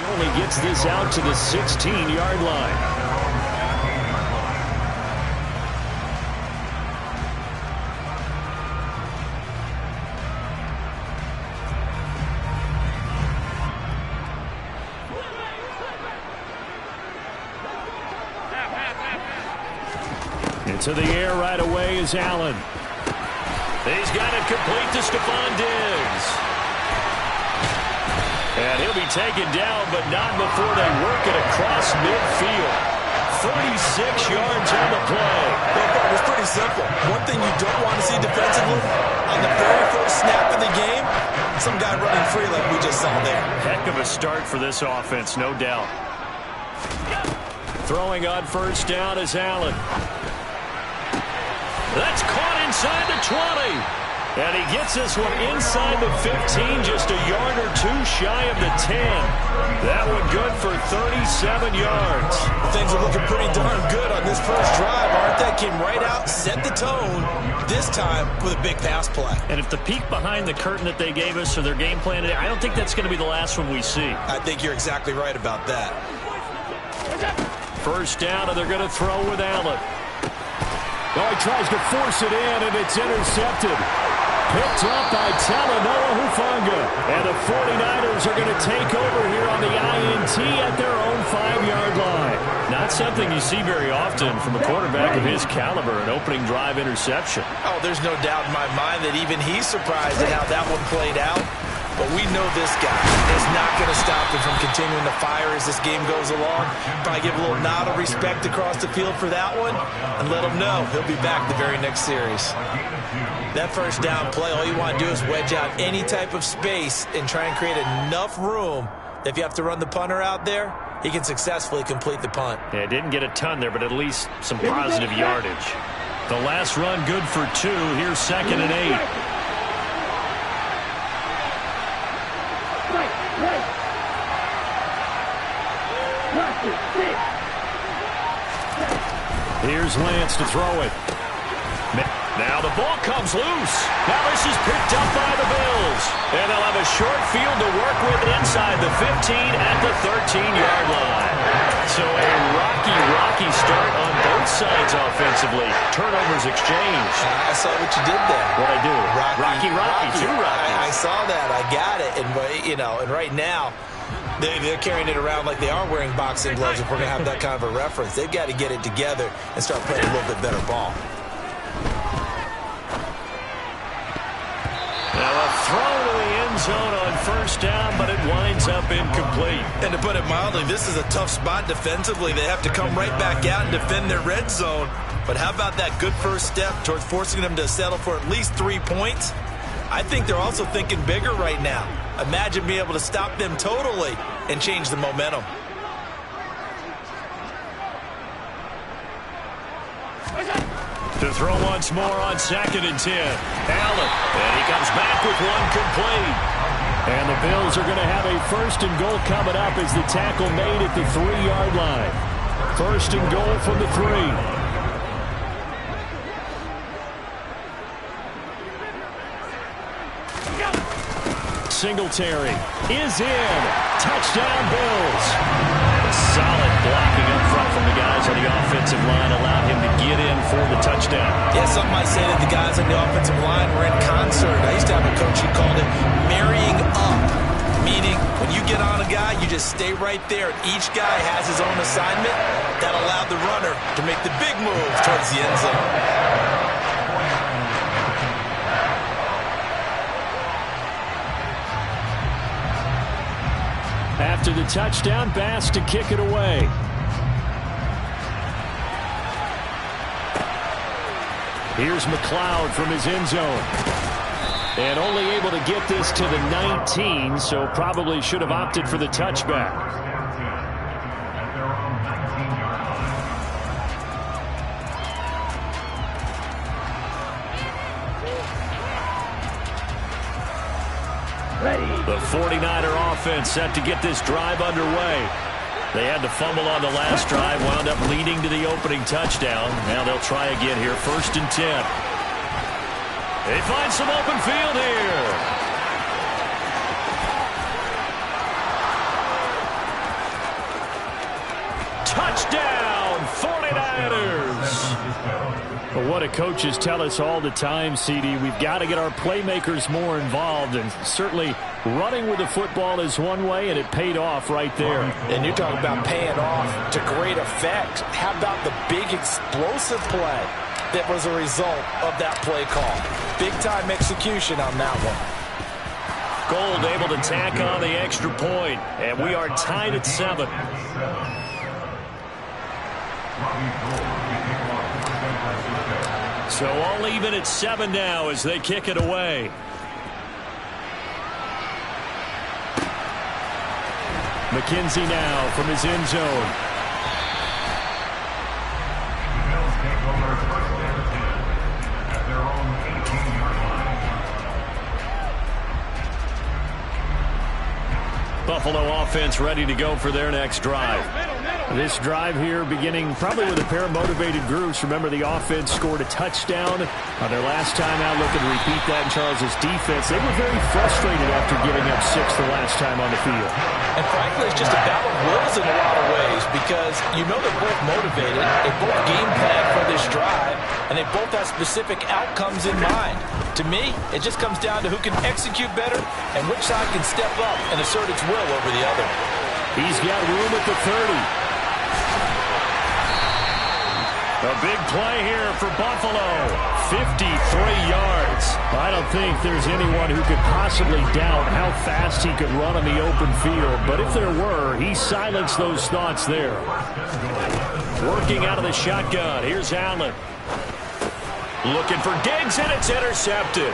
Only gets this out to the 16-yard line. Into the air right away is Allen. He's got it complete to Stephon Diggs. And he'll be taken down, but not before they work it across midfield. 46 yards on the play. It was pretty simple. One thing you don't want to see defensively, on the very first snap of the game, some guy running free like we just saw there. Heck of a start for this offense, no doubt. Throwing on first down is Allen. That's caught inside the 20. And he gets this one inside the 15, just a yard or two shy of the 10. That one good for 37 yards. Things are looking pretty darn good on this first drive, aren't they? Came right out, set the tone, this time with a big pass play. And if the peek behind the curtain that they gave us or their game plan today, I don't think that's going to be the last one we see. I think you're exactly right about that. First down, and they're going to throw with Allen. Oh, he tries to force it in, and it's intercepted. Picked up by Talanoa Hufanga. And the 49ers are going to take over here on the INT at their own 5-yard line. Not something you see very often from a quarterback of his caliber, an opening drive interception. Oh, there's no doubt in my mind that even he's surprised at how that one played out. But we know this guy is not going to stop him from continuing to fire as this game goes along. Probably give a little nod of respect across the field for that one and let him know he'll be back the very next series. That first down play, all you want to do is wedge out any type of space and try and create enough room that if you have to run the punter out there, he can successfully complete the punt. Yeah, didn't get a ton there, but at least some positive yardage. The last run good for 2. Here's 2nd and 8. Here's Lance to throw it. Now the ball comes loose. Now this is picked up by the Bills. And they'll have a short field to work with inside the 15 at the 13-yard line. So a rocky start on both sides offensively. Turnovers exchanged. I saw what you did there. What'd I do? Rocky. Two Rockies. I saw that. I got it. And right now, they're carrying it around like they are wearing boxing gloves if we're going to have that kind of a reference. They've got to get it together and start playing a little bit better ball. Now a throw to the end zone on first down, but it winds up incomplete. And to put it mildly, this is a tough spot defensively. They have to come right back out and defend their red zone. But how about that good first step towards forcing them to settle for at least 3 points? I think they're also thinking bigger right now. Imagine being able to stop them totally and change the momentum. To throw once more on 2nd and 10. Allen, and he comes back with one complete. And the Bills are going to have a 1st and goal coming up as the tackle made at the 3-yard line. 1st and goal from the 3. Singletary is in. Touchdown, Bills. Solid blocking up front from the guys on the offensive line allowed him to get in for the touchdown. Yeah, some might say that the guys on the offensive line were in concert. I used to have a coach who called it marrying up, meaning when you get on a guy, you just stay right there, and each guy has his own assignment. That allowed the runner to make the big move towards the end zone. After the touchdown, Bass to kick it away. Here's McLeod from his end zone. And only able to get this to the 19, so probably should have opted for the touchback. The 49er offense set to get this drive underway. They had to fumble on the last drive, wound up leading to the opening touchdown. Now they'll try again here, 1st and 10. They find some open field here. Touchdown, 49ers. But what do coaches tell us all the time, CD? We've got to get our playmakers more involved, and certainly running with the football is one way, and it paid off right there. And you're talking about paying off to great effect. How about the big explosive play that was a result of that play call? Big-time execution on that one. Gold able to tack on the extra point, and we are tied at 7. So all even at 7 now as they kick it away. McKenzie now from his end zone. Buffalo offense ready to go for their next drive. This drive here beginning probably with a pair of motivated groups. Remember, the offense scored a touchdown on their last time out. Looking to repeat that in Charles' defense. They were very frustrated after giving up 6 the last time on the field. And frankly, it's just a battle of wills in a lot of ways because you know they're both motivated. They both game plan for this drive, and they both have specific outcomes in mind. To me, it just comes down to who can execute better and which side can step up and assert its will over the other. He's got room at the 30. A big play here for Buffalo. 53 yards. I don't think there's anyone who could possibly doubt how fast he could run on the open field. But if there were, he silenced those thoughts there. Working out of the shotgun. Here's Allen. Looking for Diggs, and it's intercepted.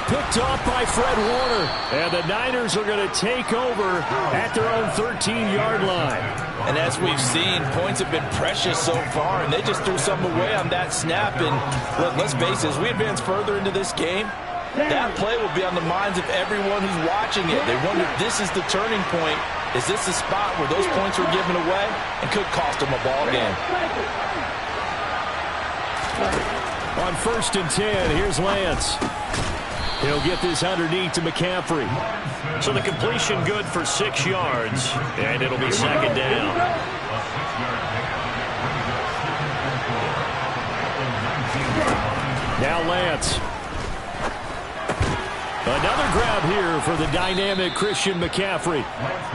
Picked off by Fred Warner. And the Niners are going to take over at their own 13-yard line. And as we've seen, points have been precious so far, and they just threw some away on that snap. And look, let's face it, as we advance further into this game, that play will be on the minds of everyone who's watching it. They wonder if this is the turning point. Is this the spot where those points were given away and could cost them a ball game? On 1st and 10, here's Lance. He'll get this underneath to McCaffrey. So the completion good for 6 yards, and it'll be second down. Now Lance. Another grab here for the dynamic Christian McCaffrey.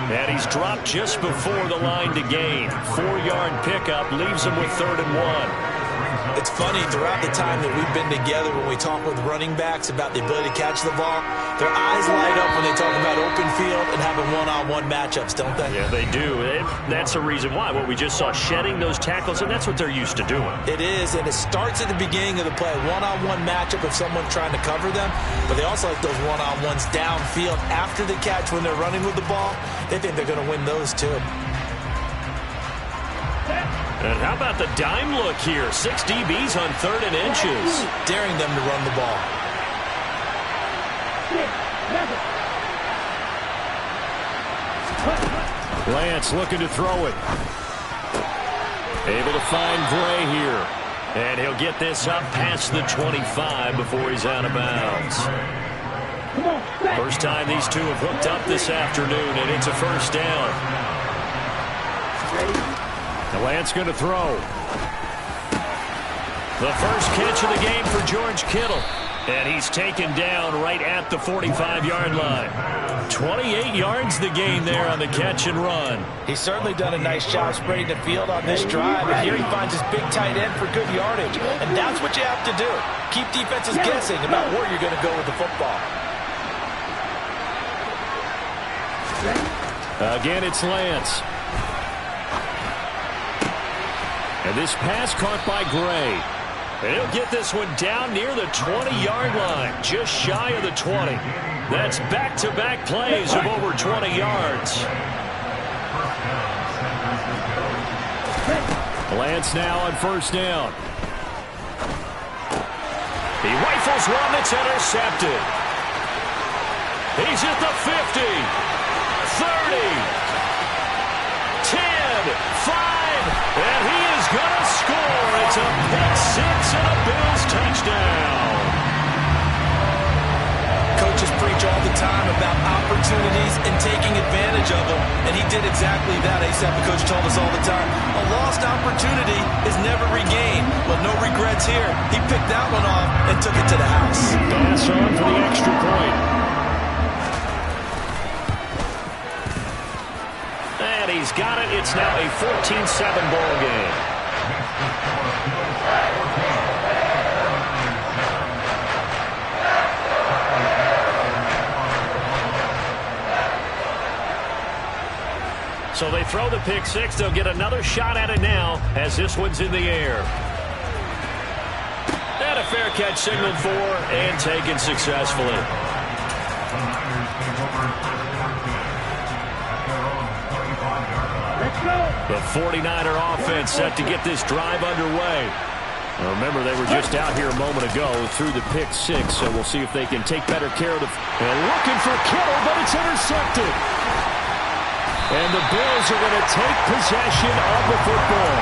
And he's dropped just before the line to gain. 4-yard pickup leaves him with 3rd and 1. It's funny, throughout the time that we've been together, when we talk with running backs about the ability to catch the ball, their eyes light up when they talk about open field and having one-on-one matchups, don't they? Yeah, they do. That's the reason why. What we just saw, shedding those tackles, and that's what they're used to doing. It is, and it starts at the beginning of the play. One-on-one matchup if someone's trying to cover them, but they also like those one-on-ones downfield after the catch when they're running with the ball. They think they're going to win those, too. And how about the dime look here? 6 DBs on 3rd and inches. Daring them to run the ball. Lance looking to throw it. Able to find Gray here. And he'll get this up past the 25 before he's out of bounds. First time these two have hooked up this afternoon, and it's a first down. Lance going to throw. The first catch of the game for George Kittle. And he's taken down right at the 45-yard line. 28 yards the gain there on the catch and run. He's certainly done a nice job spreading the field on this drive. And here he finds his big tight end for good yardage. And that's what you have to do. Keep defenses guessing about where you're going to go with the football. Again, it's Lance. And this pass caught by Gray. And he'll get this one down near the 20-yard line, just shy of the 20. That's back-to-back plays of over 20 yards. Lance now on first down. He rifles one that's intercepted. He's at the 50, 30, 10, 5, and he is going to score. It's a pick six and a Bills touchdown. Coaches preach all the time about opportunities and taking advantage of them, and he did exactly that. ASAP, the coach told us all the time, a lost opportunity is never regained. Well, no regrets here. He picked that one off and took it to the house. Pass on for the extra point. And he's got it. It's now a 14-7 ball game. So they throw the pick six. They'll get another shot at it now as this one's in the air. And a fair catch signaled for and taken successfully. The 49er offense set to get this drive underway. Now remember, they were just out here a moment ago through the pick six, so we'll see if they can take better care of the... And looking for Kittle, but it's intercepted. And the Bills are going to take possession of the football.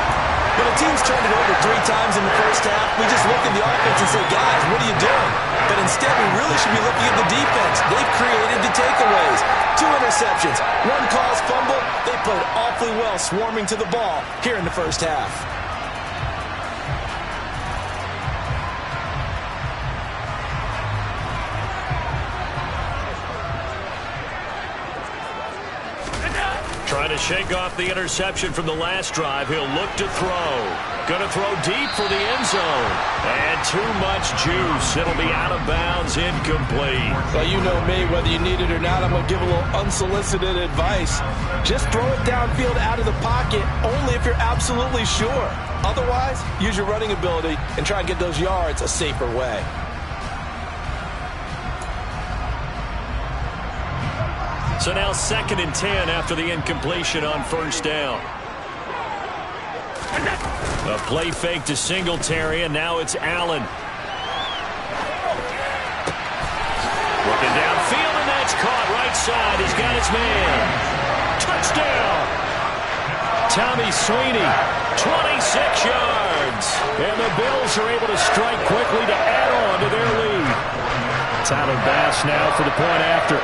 When a team's turned it over 3 times in the first half, we just look at the offense and say, guys, what are you doing? But instead, we really should be looking at the defense. They've created the takeaways. 2 interceptions, 1 caused fumble. They played awfully well swarming to the ball here in the first half. Trying to shake off the interception from the last drive. He'll look to throw. Going to throw deep for the end zone. And too much juice. It'll be out of bounds, incomplete. Well, you know me, whether you need it or not, I'm going to give a little unsolicited advice. Just throw it downfield out of the pocket, only if you're absolutely sure. Otherwise, use your running ability and try and get those yards a safer way. So now 2nd and 10 after the incompletion on first down. A play fake to Singletary, and now it's Allen. Looking downfield, and that's caught right side. He's got his man. Touchdown! Tommy Sweeney, 26 yards. And the Bills are able to strike quickly to add on to their lead. Tyler Bass now for the point after.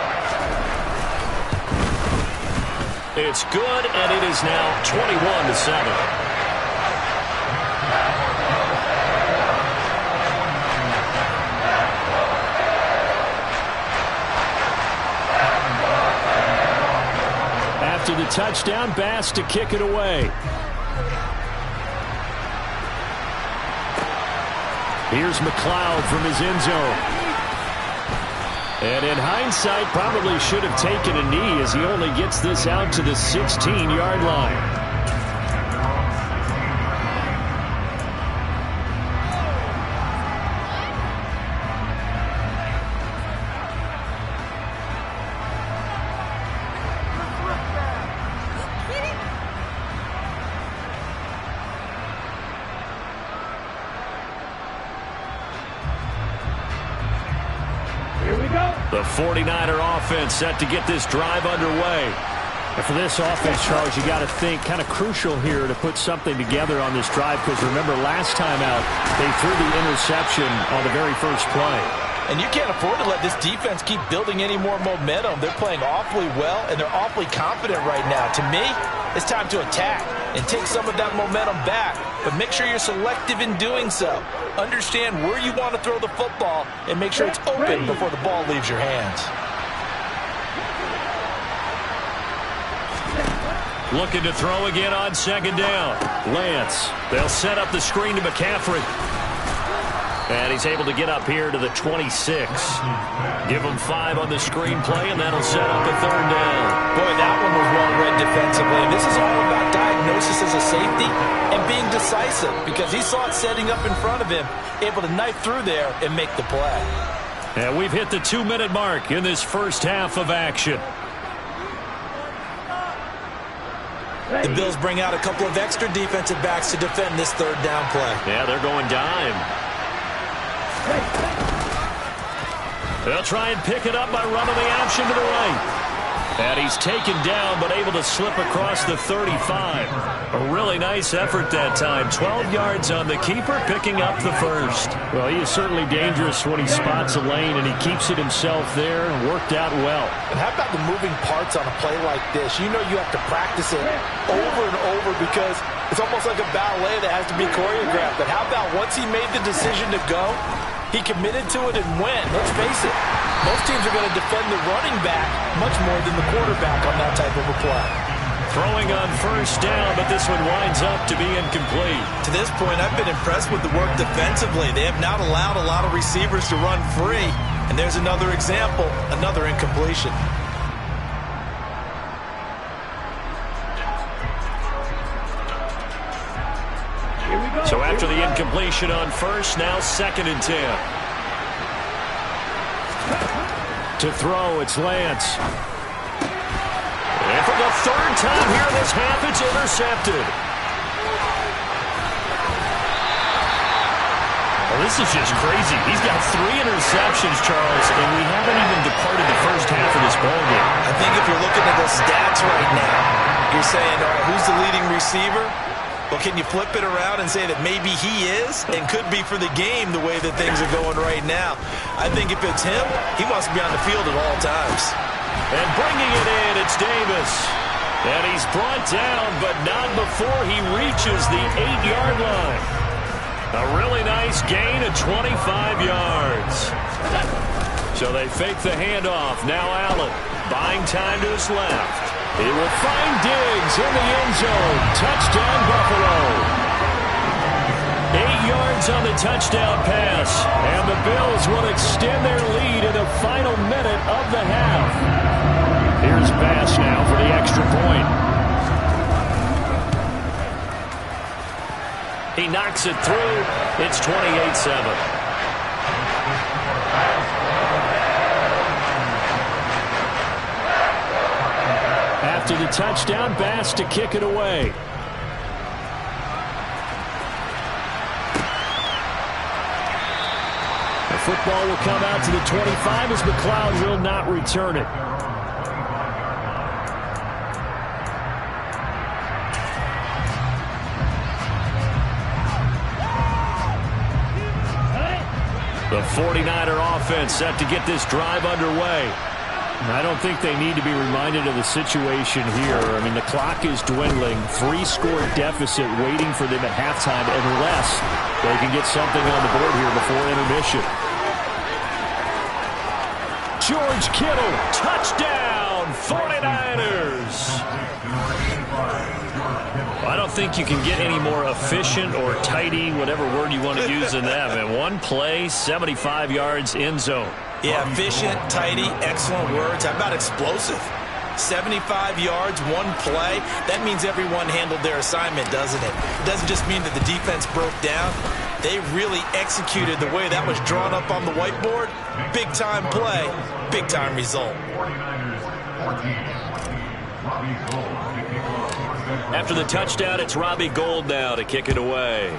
It's good, and it is now 21-7. After the touchdown, Bass to kick it away. Here's McLeod from his end zone. And in hindsight, probably should have taken a knee as he only gets this out to the 16-yard line. The 49er offense set to get this drive underway. And for this offense, Charles, you got to think kind of crucial here to put something together on this drive, because remember last time out they threw the interception on the very first play. And you can't afford to let this defense keep building any more momentum. They're playing awfully well, and they're awfully confident right now. To me, it's time to attack and take some of that momentum back. But make sure you're selective in doing so. Understand where you want to throw the football and make sure it's open before the ball leaves your hands. Looking to throw again on 2nd down. Lance. They'll set up the screen to McCaffrey. And he's able to get up here to the 26. Give him 5 on the screenplay, and that'll set up a 3rd down. Boy, that one was well read defensively. And this is all about diagnosis as a safety and being decisive, because he saw it setting up in front of him, able to knife through there and make the play. And we've hit the 2-minute mark in this first half of action. The Bills bring out a couple of extra defensive backs to defend this 3rd down play. Yeah, they're going dime. They'll try and pick it up by running the option to the right. And he's taken down, but able to slip across the 35. A really nice effort that time. 12 yards on the keeper, picking up the 1st. Well, he is certainly dangerous when he spots a lane, and he keeps it himself there and worked out well. And how about the moving parts on a play like this? You know you have to practice it over and over, because it's almost like a ballet that has to be choreographed. But how about once he made the decision to go, he committed to it and went. Let's face it, most teams are going to defend the running back much more than the quarterback on that type of a play. Throwing on 1st down, but this one winds up to be incomplete. To this point, I've been impressed with the work defensively. They have not allowed a lot of receivers to run free. And there's another example, another incompletion. So after the incompletion on 1st, now 2nd and 10. To throw, it's Lance. And for the 3rd time here this half, it's intercepted. This is just crazy. He's got 3 interceptions, Charles, and we haven't even departed the first half of this ballgame. I think if you're looking at the stats right now, you're saying, all right, who's the leading receiver? Well, can you flip it around and say that maybe he is and could be for the game the way that things are going right now? I think if it's him, he wants to be on the field at all times. And bringing it in, it's Davis. And he's brought down, but not before he reaches the 8-yard line. A really nice gain of 25 yards. So they fake the handoff. Now Allen buying time to his left. He will find Diggs in the end zone. Touchdown, Buffalo. 8 yards on the touchdown pass. And the Bills will extend their lead in the final minute of the half. Here's Bass now for the extra point. He knocks it through. It's 28-7. After the touchdown, Bass to kick it away. The football will come out to the 25 as McLeod will not return it. The 49er offense set to get this drive underway. I don't think they need to be reminded of the situation here. I mean, the clock is dwindling. 3-score deficit waiting for them at halftime unless they can get something on the board here before intermission. George Kittle, touchdown, 49ers. I don't think you can get any more efficient or tidy, whatever word you want to use in that. And one play, 75 yards, end zone. Yeah, efficient, tidy, excellent words. How about explosive? 75 yards, one play. That means everyone handled their assignment, doesn't it? It doesn't just mean that the defense broke down. They really executed the way that was drawn up on the whiteboard. Big-time play, big-time result. After the touchdown, it's Robbie Gould now to kick it away.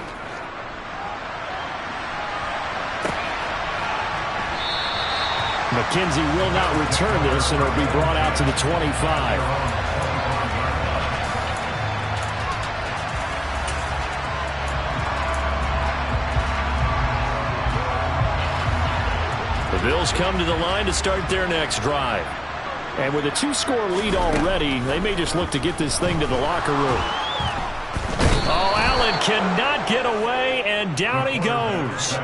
McKenzie will not return this, and it'll be brought out to the 25. The Bills come to the line to start their next drive. And with a 2-score lead already, they may just look to get this thing to the locker room. Oh, Allen cannot get away, and down he goes.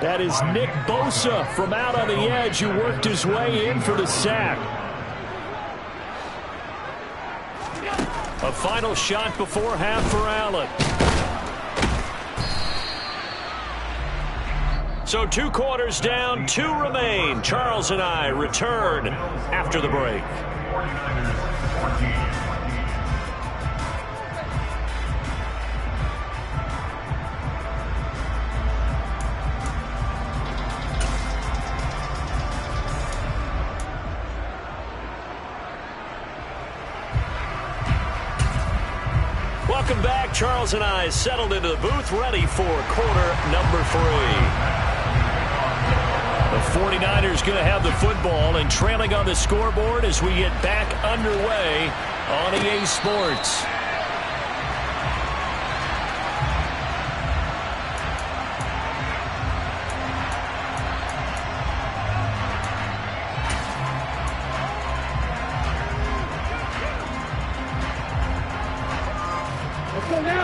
That is Nick Bosa from out on the edge who worked his way in for the sack. A final shot before half for Allen. So 2 quarters down, 2 remain. Charles and I return after the break. Welcome back. Charles and I settled into the booth, ready for quarter number 3. The 49ers going to have the football and trailing on the scoreboard as we get back underway on EA Sports.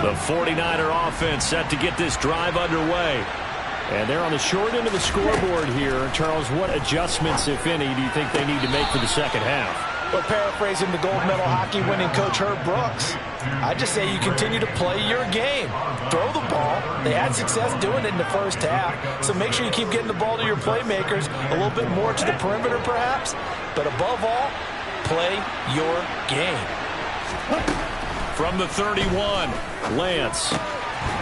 The 49er offense set to get this drive underway. And they're on the short end of the scoreboard here. Charles, what adjustments, if any, do you think they need to make for the second half? Well, paraphrasing the gold medal hockey winning coach Herb Brooks, I just say you continue to play your game. Throw the ball. They had success doing it in the first half, so make sure you keep getting the ball to your playmakers, a little bit more to the perimeter perhaps, but above all, play your game. From the 31, Lance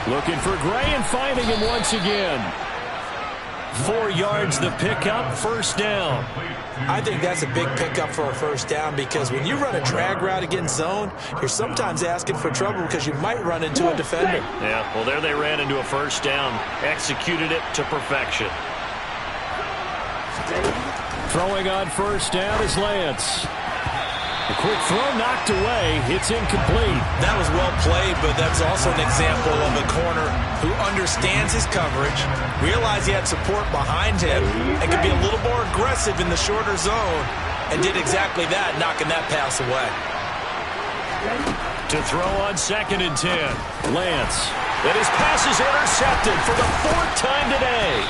looking for Gray and finding him once again. 4 yards the pickup, first down. I think that's a big pickup for a first down because when you run a drag route against zone, you're sometimes asking for trouble because you might run into a defender. Yeah, well, there they ran into a first down. Executed it to perfection. Throwing on first down is Lance. A quick throw knocked away. It's incomplete. That was well played, but that's also an example of a corner who understands his coverage, realized he had support behind him, and could be a little more aggressive in the shorter zone, and did exactly that, knocking that pass away. To throw on 2nd and 10. Lance. And his pass is intercepted for the 4th time today.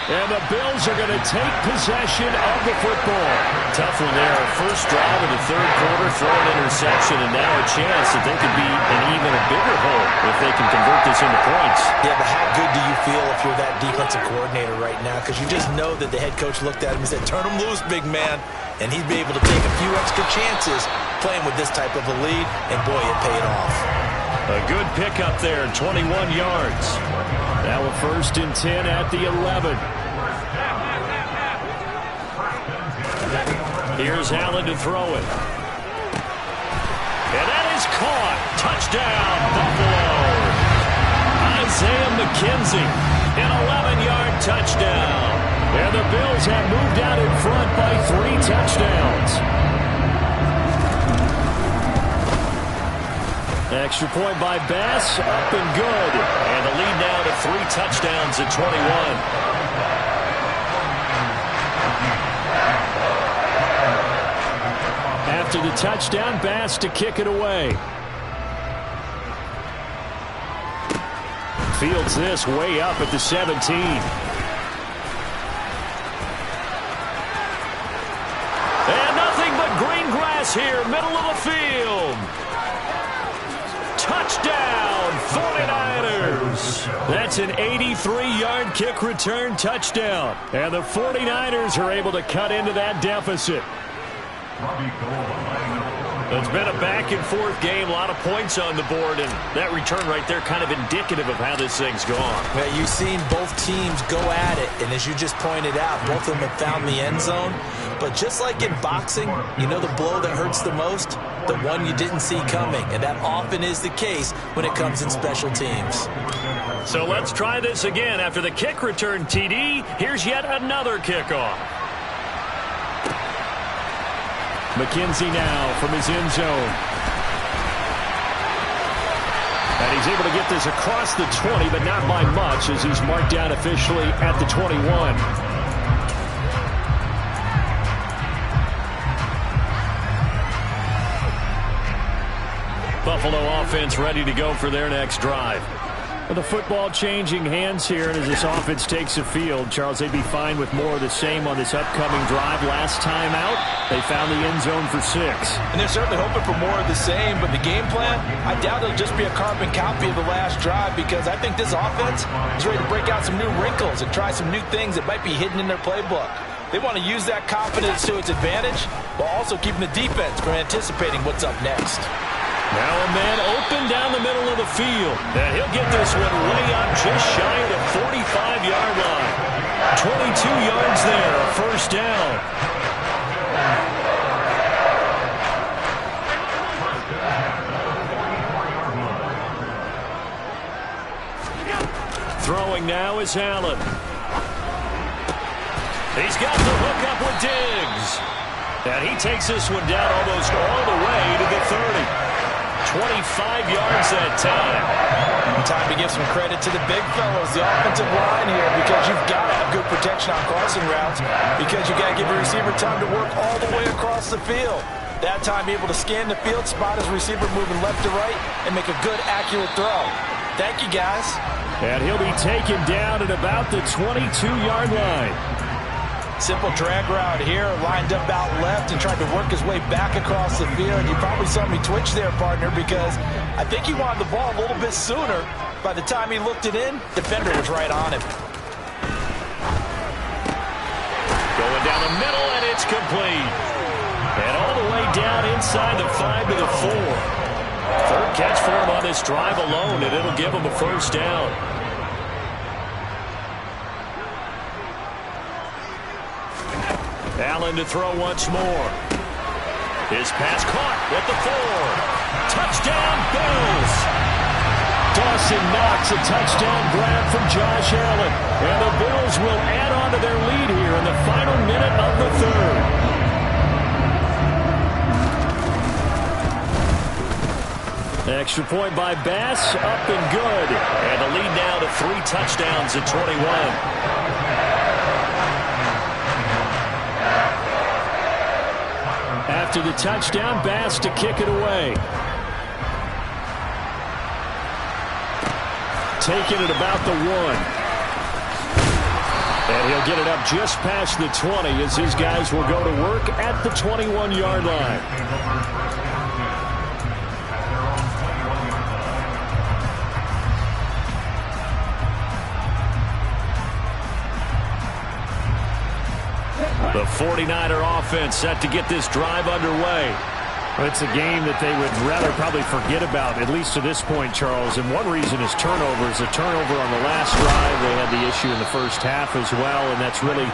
And the Bills are going to take possession of the football. Tough one there. First drive of the 3rd quarter, throw an interception, and now a chance that they could be in even a bigger hole if they can convert this into points. Yeah, but how good do you feel if you're that defensive coordinator right now? Because you just know that the head coach looked at him and said, turn him loose, big man. And he'd be able to take a few extra chances playing with this type of a lead, and boy, it paid off. A good pickup there, 21 yards. Now a 1st and 10 at the 11. Here's Allen to throw it. And that is caught. Touchdown, Buffalo. Isaiah McKenzie, an 11-yard touchdown. And the Bills have moved out in front by 3 touchdowns. Extra point by Bass, up and good. And the lead now to 3 touchdowns at 21. After the touchdown, Bass to kick it away. Fields this way up at the 17. And nothing but green grass here, middle of the field. Touchdown, 49ers. That's an 83-yard kick return touchdown. And the 49ers are able to cut into that deficit. It's been a back-and-forth game, a lot of points on the board, and that return right there kind of indicative of how this thing's gone. Yeah, you've seen both teams go at it, and as you just pointed out, both of them have found the end zone. But just like in boxing, you know the blow that hurts the most? The one you didn't see coming, and that often is the case when it comes in special teams. So let's try this again. After the kick return, TD, here's yet another kickoff. McKenzie now from his end zone. And he's able to get this across the 20, but not by much as he's marked down officially at the 21. Buffalo offense ready to go for their next drive. Well, the football changing hands here, and as this offense takes the field, Charles, they'd be fine with more of the same on this upcoming drive. Last time out, they found the end zone for 6. And they're certainly hoping for more of the same, but the game plan, I doubt it'll just be a carbon copy of the last drive because I think this offense is ready to break out some new wrinkles and try some new things that might be hidden in their playbook. They want to use that confidence to its advantage while also keeping the defense from anticipating what's up next. Now a man open down the middle of the field. And he'll get this one way up just shy of the 45-yard line. 22 yards there, a first down. Throwing now is Allen. He's got the hook up with Diggs. And he takes this one down almost all the way to the 30. 25 yards that time. Time to give some credit to the big fellows, the offensive line here, because you've got to have good protection on crossing routes because you got to give the receiver time to work all the way across the field. That time able to scan the field, spot his receiver moving left to right, and make a good, accurate throw. Thank you, guys. And he'll be taken down at about the 22-yard line. Simple drag route here, lined up out left and tried to work his way back across the field. You probably saw me twitch there, partner, because I think he wanted the ball a little bit sooner. By the time he looked it in, defender was right on him. Going down the middle, and it's complete. And all the way down inside the 5 to the 4. Third catch for him on this drive alone, and it'll give him a first down. Allen to throw once more. His pass caught at the 4. Touchdown, Bills. Dawson Knox, a touchdown grab from Josh Allen. And the Bills will add on to their lead here in the final minute of the third. Extra point by Bass, up and good. And the lead now to 3 touchdowns at 21. After the touchdown, Bass to kick it away. Taking it about the 1. And he'll get it up just past the 20 as his guys will go to work at the 21-yard line. The 49er offense set to get this drive underway. It's a game that they would rather probably forget about, at least to this point, Charles. And one reason is turnovers. A turnover on the last drive. They had the issue in the first half as well, and that's really,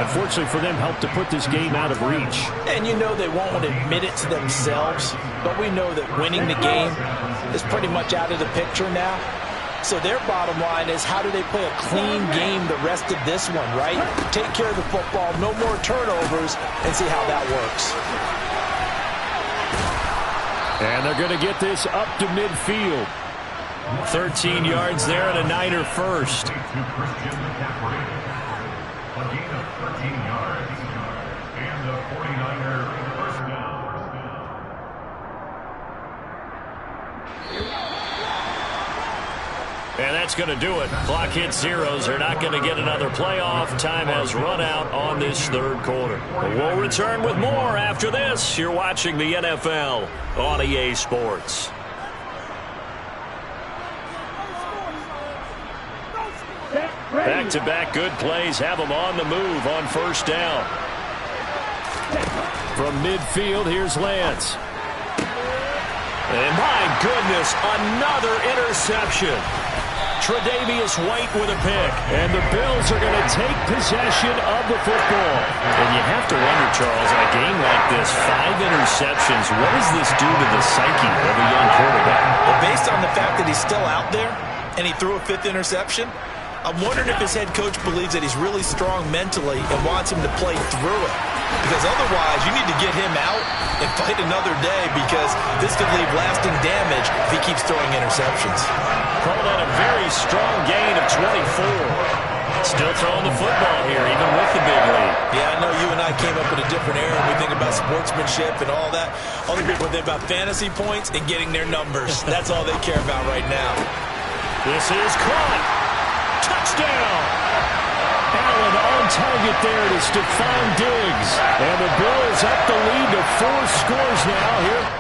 unfortunately for them, helped to put this game out of reach. And you know they won't admit it to themselves, but we know that winning the game is pretty much out of the picture now. So their bottom line is, how do they play a clean game the rest of this one, right? Take care of the football, no more turnovers, and see how that works. And they're going to get this up to midfield. 13 yards there and a Niner first. To Christian McCaffrey. A gain of 13 yards. And the 49er first down. And that's going to do it. Clock hits zeros. They're not going to get another playoff. Time has run out on this third quarter. We'll return with more after this. You're watching the NFL on EA Sports. Back-to-back good plays have them on the move on first down. From midfield, here's Lance. And my goodness, another interception. Tre'Davious White with a pick. And the Bills are going to take possession of the football. And you have to wonder, Charles, in a game like this, 5 interceptions, what does this do to the psyche of a young quarterback? Well, based on the fact that he's still out there and he threw a 5th interception, I'm wondering if his head coach believes that he's really strong mentally and wants him to play through it. Because otherwise, you need to get him out and fight another day, because this could leave lasting damage if he keeps throwing interceptions. Call that a very strong gain of 24. Still throwing the football here, even with the big lead. Yeah, I know you and I came up in a different era, and we think about sportsmanship and all that. Other people think about fantasy points and getting their numbers. That's all they care about right now. This is caught. Touchdown. Allen on target there to Stephon Diggs. And the Bills up the lead to 4 scores now here.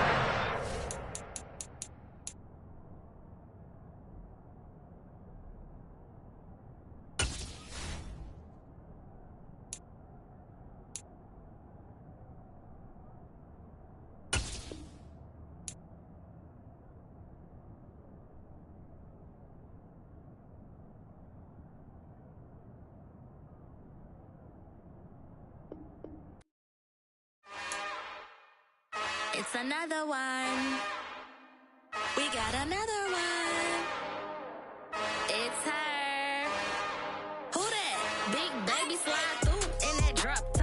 It's another one. We got another one. It's her. Who that? Big baby slide through in that drop.